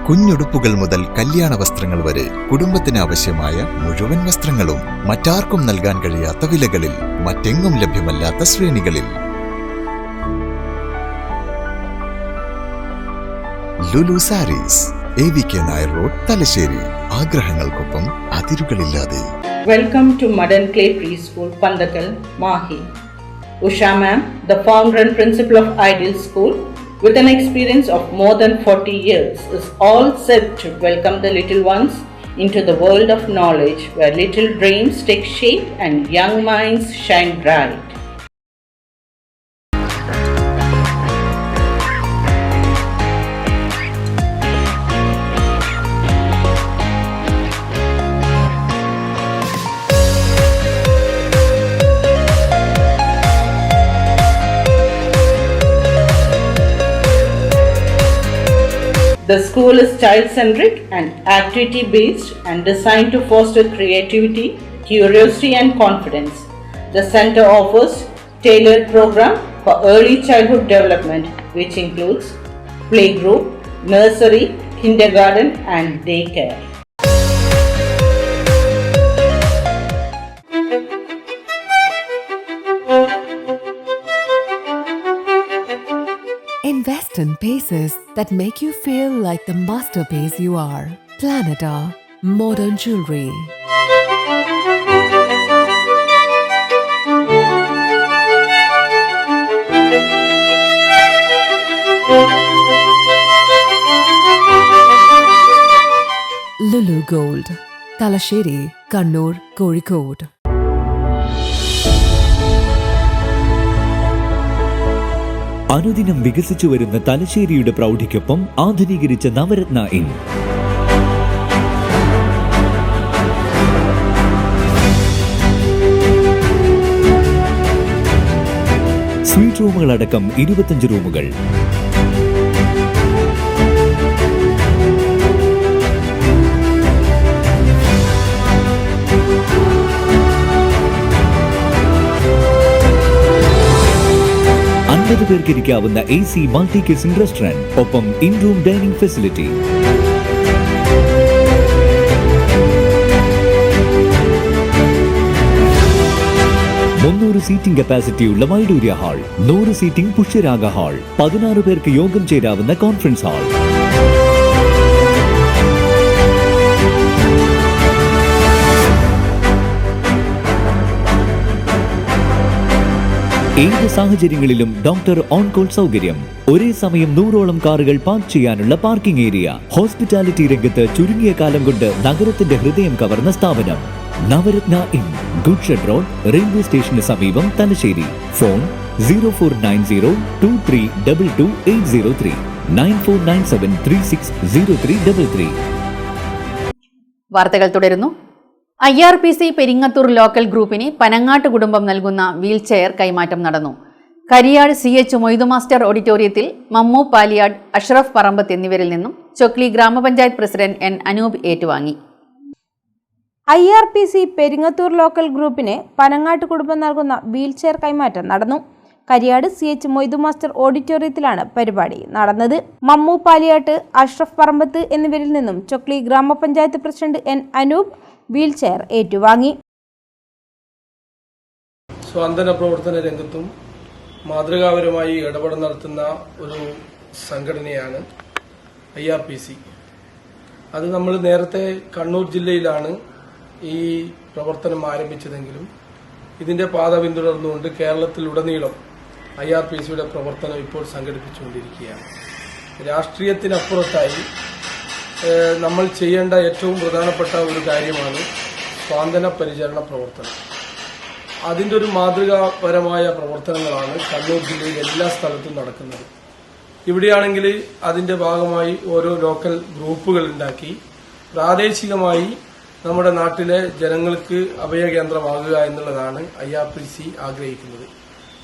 കുഞ്ഞുടുപ്പുകൾ മുതൽ കല്യാണ വസ്ത്രങ്ങൾ വരെ കുടുംബത്തിന് ആവശ്യമായ മുഴുവൻ വസ്ത്രങ്ങളും മറ്റാർക്കും നൽകാൻ കഴിയാത്ത വിലകളിൽ, മറ്റെങ്ങും ലഭ്യമല്ലാത്ത ശ്രേണികളിൽ. Lulu sarees, AVK Nair road, Thalassery. ആഗ്രഹങ്ങൾക്കൊപ്പം അതിരുകളില്ലാതെ. Welcome to Modern Clay Preschool, Pandakal, Mahi. Usha ma'am, the founder and principal of Ideal School, with an experience of more than 40 years, is all set to welcome the little ones into the world of knowledge, where little brains take shape and young minds shine bright. The school is child-centric and activity-based and designed to foster creativity, curiosity and confidence. The center offers tailored program for early childhood development, which includes playgroup, nursery, kindergarten and daycare. Invest in pieces that make you feel like the masterpiece you are. Planeta Modern Jewelry. Lulu Gold, Talasheri, Kannur, Kozhikode. അനുദിനം വികസിച്ചു വരുന്ന തലശ്ശേരിയുടെ പ്രൗഢിക്കൊപ്പം ആധുനീകരിച്ച നവരത്ന ഇൻ. സ്വീറ്റ് റൂമുകളടക്കം 25 റൂമുകൾ. പേർക്ക് ഇരിക്കാവുന്ന AC മൾട്ടി കിച്ചൺ റെസ്റ്റോറന്റ്, ഒപ്പം in room dining facility. Seating കപ്പാസിറ്റിയുള്ള Vaidurya hall, 100 seating Pushyaraga hall, 16 പേർക്ക് യോഗം ചേരാവുന്ന കോൺഫറൻസ് ഹാൾ. ഏത് സാഹചര്യങ്ങളിലും ഡോക്ടർ ഓൺ കോൾ സൗകര്യം. ഒരേ സമയം 100ഓളം കാറുകൾ പാർക്ക് ചെയ്യാനുള്ള പാർക്കിംഗ് ഏരിയ. ഹോസ്പിറ്റാലിറ്റി രംഗത്ത് ചുരുങ്ങിയ കാലം കൊണ്ട് നഗരത്തിന്റെ ഹൃദയം കവർന്ന സ്ഥാപനം Navaratna inn, good shed road, railway സ്റ്റേഷന് സമീപം, തലശ്ശേരി. ഫോൺ 049023228803 9497360333. വാർത്തകൾ തുടരുന്നു. IRPC പെരിങ്ങത്തൂർ ലോക്കൽ ഗ്രൂപ്പിന് പനങ്ങാട്ട് കുടുംബം നൽകുന്ന വീൽചെയർ കൈമാറ്റം നടന്നു. കരിയാട് CH മൊയ്തു മാസ്റ്റർ ഓഡിറ്റോറിയത്തിൽ മമ്മു പാലിയാട്, അഷ്റഫ് പറമ്പത്ത് എന്നിവരിൽ നിന്നും ചൊക്ലി ഗ്രാമപഞ്ചായത്ത് പ്രസിഡന്റ് N. അനൂപ് ഏറ്റുവാങ്ങി. IRPC പെരിങ്ങത്തൂർ ലോക്കൽ ഗ്രൂപ്പിന് പനങ്ങാട്ട് കുടുംബം നൽകുന്ന വീൽചെയർ കൈമാറ്റം നടന്നു. കരിയാട് CH മൊയ്തു മാസ്റ്റർ ഓഡിറ്റോറിയത്തിലാണ് പരിപാടി നടന്നത്. മമ്മു പാലിയാട്ട്, അഷ്റഫ് പറമ്പത്ത് എന്നിവരിൽ നിന്നും ചൊക്ലി ഗ്രാമപഞ്ചായത്ത് പ്രസിഡന്റ് N. അനൂപ് വീൽചെയർ ഏറ്റുവാങ്ങി. സ്വാതന്ത്ര്യ പ്രവർത്തന രംഗത്തും മാതൃകാപരമായി ഇടപെടൽ നടത്തുന്ന ഒരു സംഘടനയാണ് IRPC. അത് നമ്മൾ നേരത്തെ കണ്ണൂർ ജില്ലയിലാണ് ഈ പ്രവർത്തനം ആരംഭിച്ചതെങ്കിലും ഇതിന്റെ പാത പിന്തുടർന്നുകൊണ്ട് കേരളത്തിലുടനീളം IRPCയുടെ പ്രവർത്തനം ഇപ്പോൾ സംഘടിപ്പിച്ചുകൊണ്ടിരിക്കുകയാണ്. രാഷ്ട്രീയത്തിനപ്പുറത്തായി നമ്മൾ ചെയ്യേണ്ട ഏറ്റവും പ്രധാനപ്പെട്ട ഒരു കാര്യമാണ് സ്വാതന്ത്ര്യ പരിചരണ പ്രവർത്തനം. അതിൻ്റെ ഒരു മാതൃകാപരമായ പ്രവർത്തനങ്ങളാണ് കണ്ണൂർ ജില്ലയിൽ എല്ലാ സ്ഥലത്തും നടക്കുന്നത്. ഇവിടെയാണെങ്കിൽ അതിൻ്റെ ഭാഗമായി ഓരോ ലോക്കൽ ഗ്രൂപ്പുകൾ ഉണ്ടാക്കി പ്രാദേശികമായി നമ്മുടെ നാട്ടിലെ ജനങ്ങൾക്ക് അഭയകേന്ദ്രമാകുക എന്നുള്ളതാണ് IRPC ആഗ്രഹിക്കുന്നത്.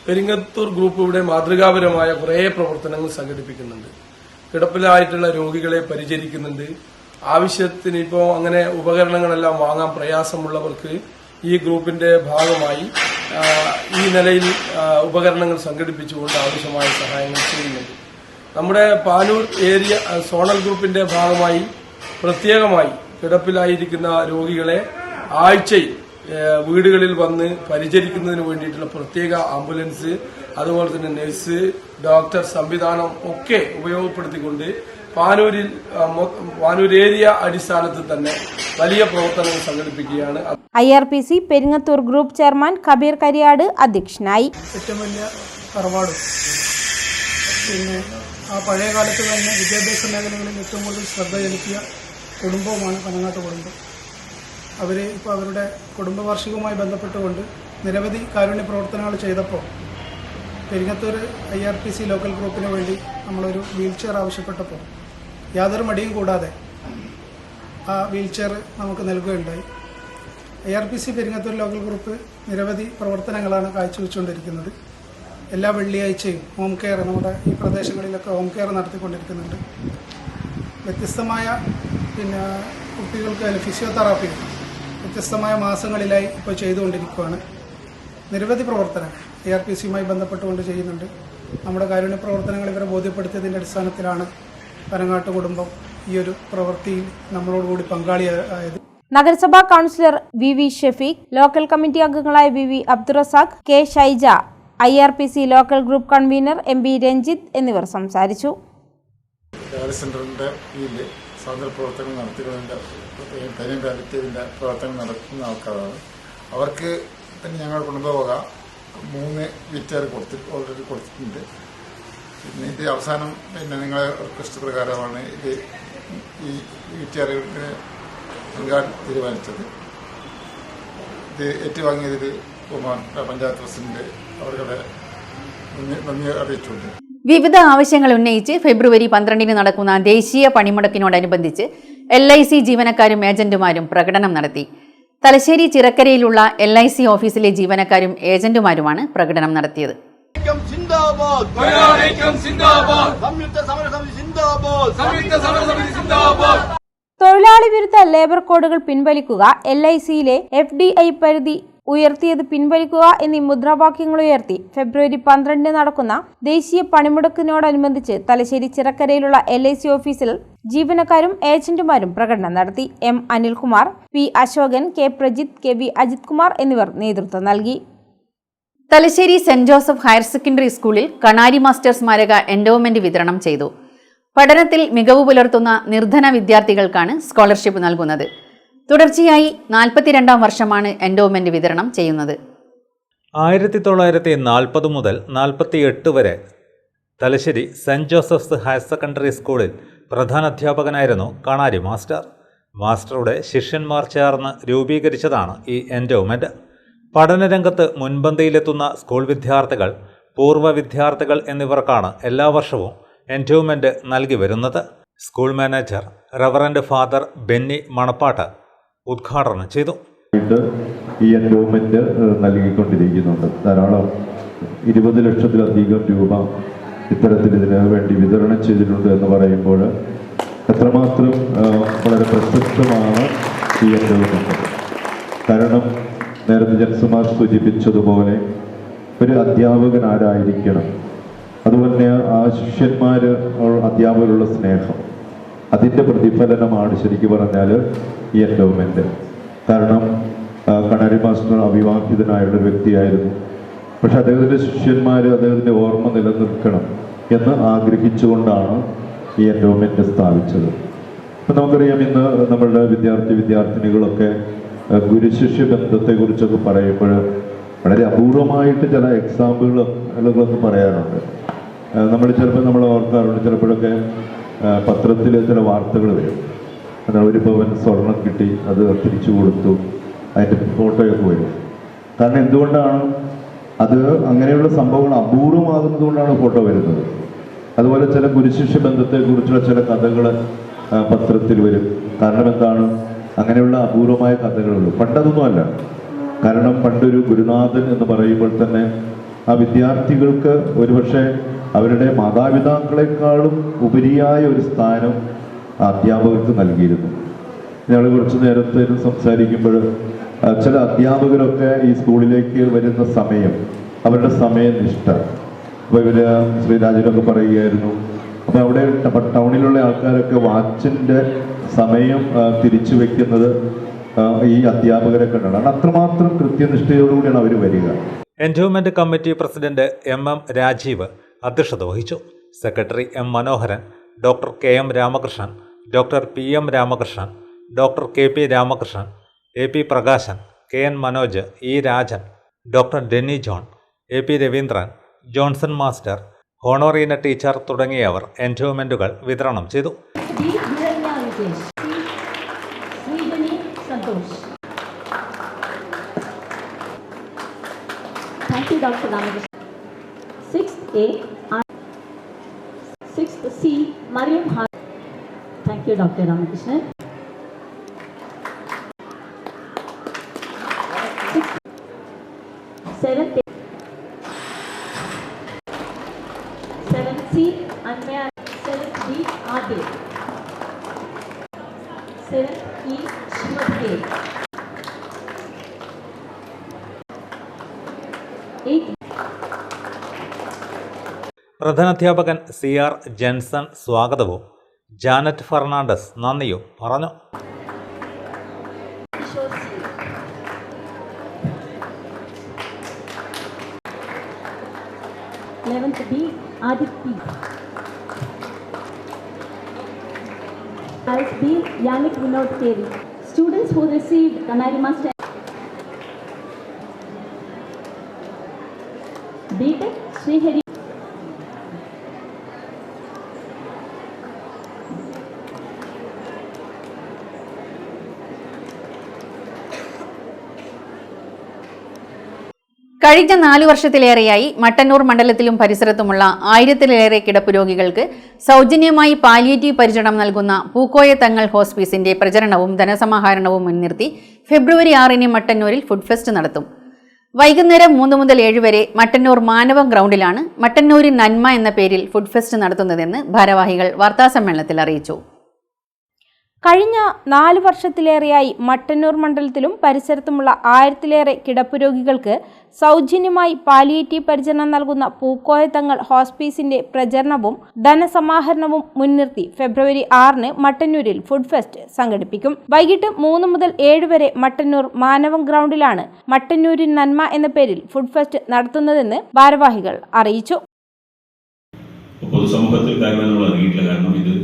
പെരിങ്ങത്തൂർ ഗ്രൂപ്പ് ഇവിടെ മാതൃകാപരമായ കുറേ പ്രവർത്തനങ്ങൾ സംഘടിപ്പിക്കുന്നുണ്ട്. കിടപ്പിലായിട്ടുള്ള രോഗികളെ പരിചരിക്കുന്നുണ്ട്. ആവശ്യത്തിന് ഇപ്പോൾ അങ്ങനെ ഉപകരണങ്ങളെല്ലാം വാങ്ങാൻ പ്രയാസമുള്ളവർക്ക് ഈ ഗ്രൂപ്പിന്റെ ഭാഗമായി ഈ നിലയിൽ ഉപകരണങ്ങൾ സംഘടിപ്പിച്ചുകൊണ്ട് ആവശ്യമായ സഹായങ്ങൾ ചെയ്യുന്നുണ്ട്. നമ്മുടെ പാനൂർ ഏരിയ സോണൽ ഗ്രൂപ്പിന്റെ ഭാഗമായി പ്രത്യേകമായി കിടപ്പിലായിരിക്കുന്ന രോഗികളെ ആഴ്ചയിൽ വീടുകളിൽ വന്ന് പരിചരിക്കുന്നതിന് വേണ്ടിയിട്ടുള്ള പ്രത്യേക ആംബുലൻസ്, അതുപോലെ തന്നെ നഴ്സ്, ഡോക്ടർ സംവിധാനം ഒക്കെ ഉപയോഗപ്പെടുത്തിക്കൊണ്ട് പാനൂർ ഏരിയ അടിസ്ഥാനത്തിൽ തന്നെ വലിയ പ്രവർത്തനങ്ങൾ സംഘടിപ്പിക്കുകയാണ്. IRPC Peringathur group chairman Kabeer Kariyad അധ്യക്ഷനായി. ഏറ്റവും വലിയ തറവാടും പിന്നെ ആ പഴയ കാലത്ത് തന്നെ വിദ്യാഭ്യാസ മേഖലകളിൽ ഏറ്റവും കൂടുതൽ ശ്രദ്ധ ചെലുത്തിയ കുടുംബവുമാണ് പനങ്ങാട്ട് കുടുംബം. അവർ ഇപ്പോൾ അവരുടെ കുടുംബവാർഷികവുമായി ബന്ധപ്പെട്ടുകൊണ്ട് നിരവധി കാരുണ്യ പ്രവർത്തനങ്ങൾ ചെയ്തപ്പോൾ പെരിങ്ങത്തൂർ IRPC ലോക്കൽ ഗ്രൂപ്പിന് വേണ്ടി നമ്മളൊരു വീൽ ചെയർ ആവശ്യപ്പെട്ടപ്പോൾ യാതൊരു മടിയും കൂടാതെ ആ വീൽ ചെയർ നമുക്ക് നൽകുകയുണ്ടായി. IRPC പെരിങ്ങത്തൂർ ലോക്കൽ ഗ്രൂപ്പ് നിരവധി പ്രവർത്തനങ്ങളാണ് കാഴ്ചവെച്ചുകൊണ്ടിരിക്കുന്നത്. എല്ലാ വെള്ളിയാഴ്ചയും ഹോം കെയർ നമ്മുടെ ഈ പ്രദേശങ്ങളിലൊക്കെ ഹോം കെയർ നടത്തിക്കൊണ്ടിരിക്കുന്നുണ്ട്. വ്യത്യസ്തമായ കുട്ടികൾക്ക് ഫിസിയോതെറാപ്പി വ്യത്യസ്തമായ മാസങ്ങളിലായി ഇപ്പോൾ ചെയ്തുകൊണ്ടിരിക്കുകയാണ്. നിരവധി പ്രവർത്തനങ്ങൾ IRPCയുമായി ബന്ധപ്പെട്ടുകൊണ്ട് ചെയ്യുന്നുണ്ട്. നമ്മുടെ കാരുണ്യ പ്രവർത്തനങ്ങൾ ഇവരെ ബോധ്യപ്പെടുത്തിയതിൻ്റെ അടിസ്ഥാനത്തിലാണ് പനങ്ങാട്ട് കുടുംബം ഈ ഒരു പ്രവൃത്തിയിൽ നമ്മളോടുകൂടി പങ്കാളിയായത്. നഗരസഭാ councillor VV Shefeeq, local committee അംഗങ്ങളായ VV Abdurazak, K Shaija, IRPC local group convener MB Ranjith എന്നിവർ സംസാരിച്ചു. സെന്ററിന്റെ കീഴിൽ സ്വാതന്ത്ര്യ പ്രവർത്തനങ്ങൾ നടത്തിയതിൻ്റെ പ്രവർത്തനം നടത്തുന്ന ആൾക്കാരാണ്. അവർക്ക് തന്നെ ഞങ്ങളുടെ കുടുംബവക 3 വീൽചെയർ ഓൾറെഡി കൊടുത്തിട്ടുണ്ട്. പിന്നെ ഇത് അവസാനം നിങ്ങളെ റിക്വസ്റ്റ് പ്രകാരമാണ് ഈ വീൽചെയറുകൾക്ക് നൽകാൻ തീരുമാനിച്ചത്. ഇത് ഏറ്റുവാങ്ങിയതിൽ പഞ്ചായത്ത് പ്രസിഡന്റ് അവരുടെ നന്ദി അറിയിച്ചുകൊണ്ട് വിവിധ ആവശ്യങ്ങൾ ഉന്നയിച്ച് ഫെബ്രുവരി 12 നടക്കുന്ന ദേശീയ പണിമുടക്കിനോടനുബന്ധിച്ച് LIC ജീവനക്കാരും ഏജന്റുമാരും പ്രകടനം നടത്തി. തലശ്ശേരി ചിറക്കരയിലുള്ള LIC ഓഫീസിലെ ജീവനക്കാരും ഏജന്റുമാരുമാണ് പ്രകടനം നടത്തിയത്. തൊഴിലാളി വിരുദ്ധ ലേബർ കോഡുകൾ പിൻവലിക്കുക, LICയിലെ FDI പരിധി ഉയർത്തിയത് പിൻവലിക്കുക എന്നീ മുദ്രാവാക്യങ്ങൾ ഉയർത്തി ഫെബ്രുവരി 12 നടക്കുന്ന ദേശീയ പണിമുടക്കിനോടനുബന്ധിച്ച് തലശ്ശേരി ചിറക്കരയിലുള്ള LIC ഓഫീസിൽ ജീവനക്കാരും ഏജന്റുമാരും പ്രകടനം നടത്തി. M Anilkumar, P Ashokan, K Prajith, KV Ajith Kumar എന്നിവർ നേതൃത്വം നൽകി. Thalassery saint Joseph higher secondary സ്കൂളിൽ കണാരി മാസ്റ്റർ സ്മാരക എൻഡോവ്മെന്റ് വിതരണം ചെയ്തു. പഠനത്തിൽ മികവ് പുലർത്തുന്ന നിർധന വിദ്യാർത്ഥികൾക്കാണ് സ്കോളർഷിപ്പ് നൽകുന്നത്. തുടർച്ചയായി 42ാം വർഷമാണ് എൻഡോവ്മെന്റ് വിതരണം ചെയ്യുന്നത്. 1940 മുതൽ 48 വരെ Thalassery saint Joseph's higher secondary സ്കൂളിൽ പ്രധാനാധ്യാപകനായിരുന്നു കണാരി മാസ്റ്റർ. മാസ്റ്ററുടെ ശിഷ്യന്മാർ ചേർന്ന് രൂപീകരിച്ചതാണ് ഈ എൻഡോവ്മെന്റ്. പഠനരംഗത്ത് മുൻപന്തിയിലെത്തുന്ന സ്കൂൾ വിദ്യാർത്ഥികൾ, പൂർവ്വ വിദ്യാർത്ഥികൾ എന്നിവർക്കാണ് എല്ലാ വർഷവും എൻഡോവ്മെന്റ് നൽകി വരുന്നത്. School manager reverend father Benny Manappattu ഉദ്ഘാടനം ചെയ്തു. ഈ എൻഡോവ്മെന്റ് നൽകിക്കൊണ്ടിരിക്കുന്നുണ്ട്. ധാരാളം 20 ലക്ഷത്തിലധികം രൂപ ഇത്തരത്തിൽ ഇതിന് വേണ്ടി വിതരണം ചെയ്തിട്ടുണ്ട് എന്ന് പറയുമ്പോൾ എത്രമാത്രം വളരെ പ്രസക്തമാണ് ഈ എൻഡോവ്മെന്റ്. കാരണം നേരത്തെ ജൻസുമാർ സൂചിപ്പിച്ചതുപോലെ ഒരു അധ്യാപകൻ ആരായിരിക്കണം, അതുപോലെ ആ ശിഷ്യന്മാർ അധ്യാപകരുള്ള സ്നേഹം, അതിൻ്റെ പ്രതിഫലനമാണ് ശരിക്കും പറഞ്ഞാൽ ഈ എൻഡോവ്മെന്റ്. കാരണം കണാരി മാസ്റ്റർ അവിവാഹിതനായുള്ള വ്യക്തിയായിരുന്നു. പക്ഷെ അദ്ദേഹത്തിൻ്റെ ശിഷ്യന്മാർ അദ്ദേഹത്തിൻ്റെ ഓർമ്മ നിലനിൽക്കണം എന്ന് ആഗ്രഹിച്ചുകൊണ്ടാണ് ഈ എൻഡോവ്മെന്റ് സ്ഥാപിച്ചത്. അപ്പം നമുക്കറിയാം, ഇന്ന് നമ്മളുടെ വിദ്യാർത്ഥിനികളൊക്കെ ഗുരുശിഷ്യ ബന്ധത്തെക്കുറിച്ചൊക്കെ പറയുമ്പോൾ വളരെ അപൂർവമായിട്ട് ചില എക്സാമ്പിളുകളൊക്കെ പറയാറുണ്ട്. നമ്മൾ ഓർക്കാറുണ്ട്, ചിലപ്പോഴൊക്കെ പത്രത്തിൽ ചില വാർത്തകൾ വരും. എന്നാൽ 1 പവൻ സ്വർണം കിട്ടി, അത് തിരിച്ചു കൊടുത്തു, അതിൻ്റെ ഫോട്ടോയൊക്കെ വരും. കാരണം എന്തുകൊണ്ടാണ് അത് അങ്ങനെയുള്ള സംഭവങ്ങൾ അപൂർവമാകുന്നത് കൊണ്ടാണ് ഫോട്ടോ വരുന്നത്. അതുപോലെ ചില ഗുരുശിഷ്യ ബന്ധത്തെക്കുറിച്ചുള്ള ചില കഥകൾ പത്രത്തിൽ വരും. കാരണം എന്താണ്? അങ്ങനെയുള്ള അപൂർവമായ കഥകളുള്ളൂ. പണ്ടതൊന്നുമല്ല. കാരണം പണ്ടൊരു ഗുരുനാഥൻ എന്ന് പറയുമ്പോൾ തന്നെ ആ വിദ്യാർത്ഥികൾക്ക് ഒരുപക്ഷെ അവരുടെ മാതാപിതാക്കളെക്കാളും ഉപരിയായ ഒരു സ്ഥാനം അധ്യാപകർക്ക് നൽകിയിരുന്നു. ഞങ്ങൾ കുറച്ച് നേരത്തെ സംസാരിക്കുമ്പോൾ ചില അധ്യാപകരൊക്കെ ഈ സ്കൂളിലേക്ക് വരുന്ന സമയം, അവരുടെ സമയനിഷ്ഠ, അപ്പോൾ ഇവർ ശ്രീരാജനൊക്കെ പറയുകയായിരുന്നു. അപ്പോൾ അവിടെ ടൗണിലുള്ള ആൾക്കാരൊക്കെ വാച്ചിൻ്റെ സമയം തിരിച്ചു വെക്കുന്നത് ഈ അധ്യാപകരെ കണ്ടാണ്. അത്രമാത്രം കൃത്യനിഷ്ഠയോടുകൂടിയാണ് അവർ വരിക. Endowment committee president M Rajeev അധ്യക്ഷത വഹിച്ചു. Secretary M Manoharan, doctor KM Ramakrishnan, doctor PM Ramakrishnan, doctor KP Ramakrishnan, AP Prakashan, KN Manoj, E Rajan, doctor Denny John, AP Raveendran, Johnson master, Honorina teacher തുടങ്ങിയവർ എൻഡോവ്മെന്റുകൾ വിതരണം ചെയ്തു. Thank you, Dr. Ramakrishnan. 6th A, 6th C, Mariam Har. Thank you, Dr. Ramakrishnan. 7th A, 7th C, Anmaya. 7th D, Adil. 7th E, Shivathi. 8th പ്രധാനാധ്യാപകൻ CR Jenson സ്വാഗതവും ജാനറ്റ് ഫെർണാണ്ടസ് നന്ദിയും പറഞ്ഞു. 11th B, Aditi. 12th B, Yannick Vinod Keri. Students who received Kanari Master B.Tech, Srihari. കഴിഞ്ഞ 4 വർഷത്തിലേറെയായി മട്ടന്നൂർ മണ്ഡലത്തിലും പരിസരത്തുമുള്ള 1000-ലേറെ കിടപ്പ് രോഗികൾക്ക് സൗജന്യമായി പാലിയേറ്റീവ് പരിചരണം നൽകുന്ന പൂക്കോയ തങ്ങൾ ഹോസ്പീസിന്റെ പ്രചരണവും ധനസമാഹരണവും മുൻനിർത്തി ഫെബ്രുവരി 6-ന് മട്ടന്നൂരിൽ ഫുഡ് ഫെസ്റ്റ് നടത്തും. വൈകുന്നേരം 3 മുതൽ 7 വരെ മട്ടന്നൂർ മാനവം ഗ്രൗണ്ടിലാണ് മട്ടന്നൂരിൻ നന്മ എന്ന പേരിൽ ഫുഡ് ഫെസ്റ്റ് നടത്തുന്നതെന്ന് ഭാരവാഹികൾ വാർത്താസമ്മേളനത്തിൽ അറിയിച്ചു. കഴിഞ്ഞ 4 വർഷത്തിലേറെയായി മട്ടന്നൂർ മണ്ഡലത്തിലും പരിസരത്തുമുള്ള 1000-ലേറെ കിടപ്പ് രോഗികൾക്ക് സൗജന്യമായി പാലിയേറ്റീവ് പരിചരണം നൽകുന്ന പൂക്കോയ തങ്ങൾ ഹോസ്പീസിന്റെ പ്രചരണവും ധനസമാഹരണവും മുൻനിർത്തി ഫെബ്രുവരി 6-ന് മട്ടന്നൂരിൽ ഫുഡ് ഫെസ്റ്റ് സംഘടിപ്പിക്കും. വൈകിട്ട് 3 മുതൽ 7 വരെ മട്ടന്നൂർ മാനവം ഗ്രൗണ്ടിലാണ് മട്ടന്നൂരിൻ നന്മ എന്ന പേരിൽ ഫുഡ് ഫെസ്റ്റ് നടത്തുന്നതെന്ന് ഭാരവാഹികൾ അറിയിച്ചു. പൊതുസമൂഹത്തിൽ കാര്യമായി നമ്മൾ അറിയിട്ടില്ല. കാരണം ഇത്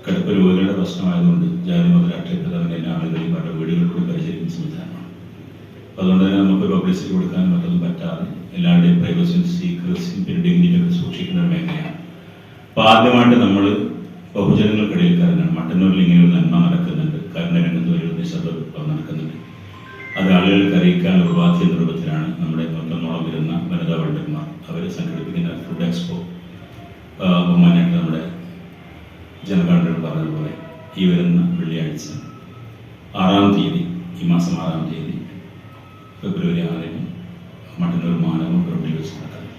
കിടപ്പ് രോഗികളുടെ പ്രശ്നമായതുകൊണ്ട് ജാതി മത രാഷ്ട്രീയഭേദമന്യേ എല്ലാ ആളുകളെയും അവരുടെ വീടുകളിൽ കൂടി പരിചരിക്കുന്ന സംവിധാനമാണ്. അപ്പോൾ അതുകൊണ്ട് തന്നെ നമുക്ക് പബ്ലിസിറ്റി കൊടുക്കാനും മറ്റൊന്നും പറ്റാതെ എല്ലാവരുടെയും പ്രൈവസിയും സീക്രസിയും പിന്നെ ഡിഗ്നിറ്റിയൊക്കെ സൂക്ഷിക്കുന്ന ഒരു മേഖലയാണ്. അപ്പോൾ ആദ്യമായിട്ട് നമ്മൾ ബഹുജനങ്ങൾക്കിടയിൽ കരുതാണ് മട്ടന്നൂരിൽ ഇങ്ങനെ ഒരു നന്മ നടക്കുന്നുണ്ട്, കരുണരംഗത്ത് ഒരു നിശബ്ദം നടക്കുന്നുണ്ട്. അത് ആളുകൾക്ക് അറിയിക്കാനുള്ള ഉപാധി എന്ന രൂപത്തിലാണ് നമ്മുടെ 100ഓളം വരുന്ന വനിതാ വണ്ടന്മാർ അവർ സംഘടിപ്പിക്കുന്ന ഫുഡ് എക്സ്പോ. ബഹുമാനായിട്ട് നമ്മുടെ ജനകാണ്ടർ പറഞ്ഞതുപോലെ ഈ വരുന്ന വെള്ളിയാഴ്ച 6-ാം തീയതി, ഈ മാസം 6-ാം തീയതി ഫെബ്രുവരി 6-ന് മട്ടന്നൂർ മാനവം ഗ്രൗണ്ടിൽ വെച്ച് നടക്കുന്നത്.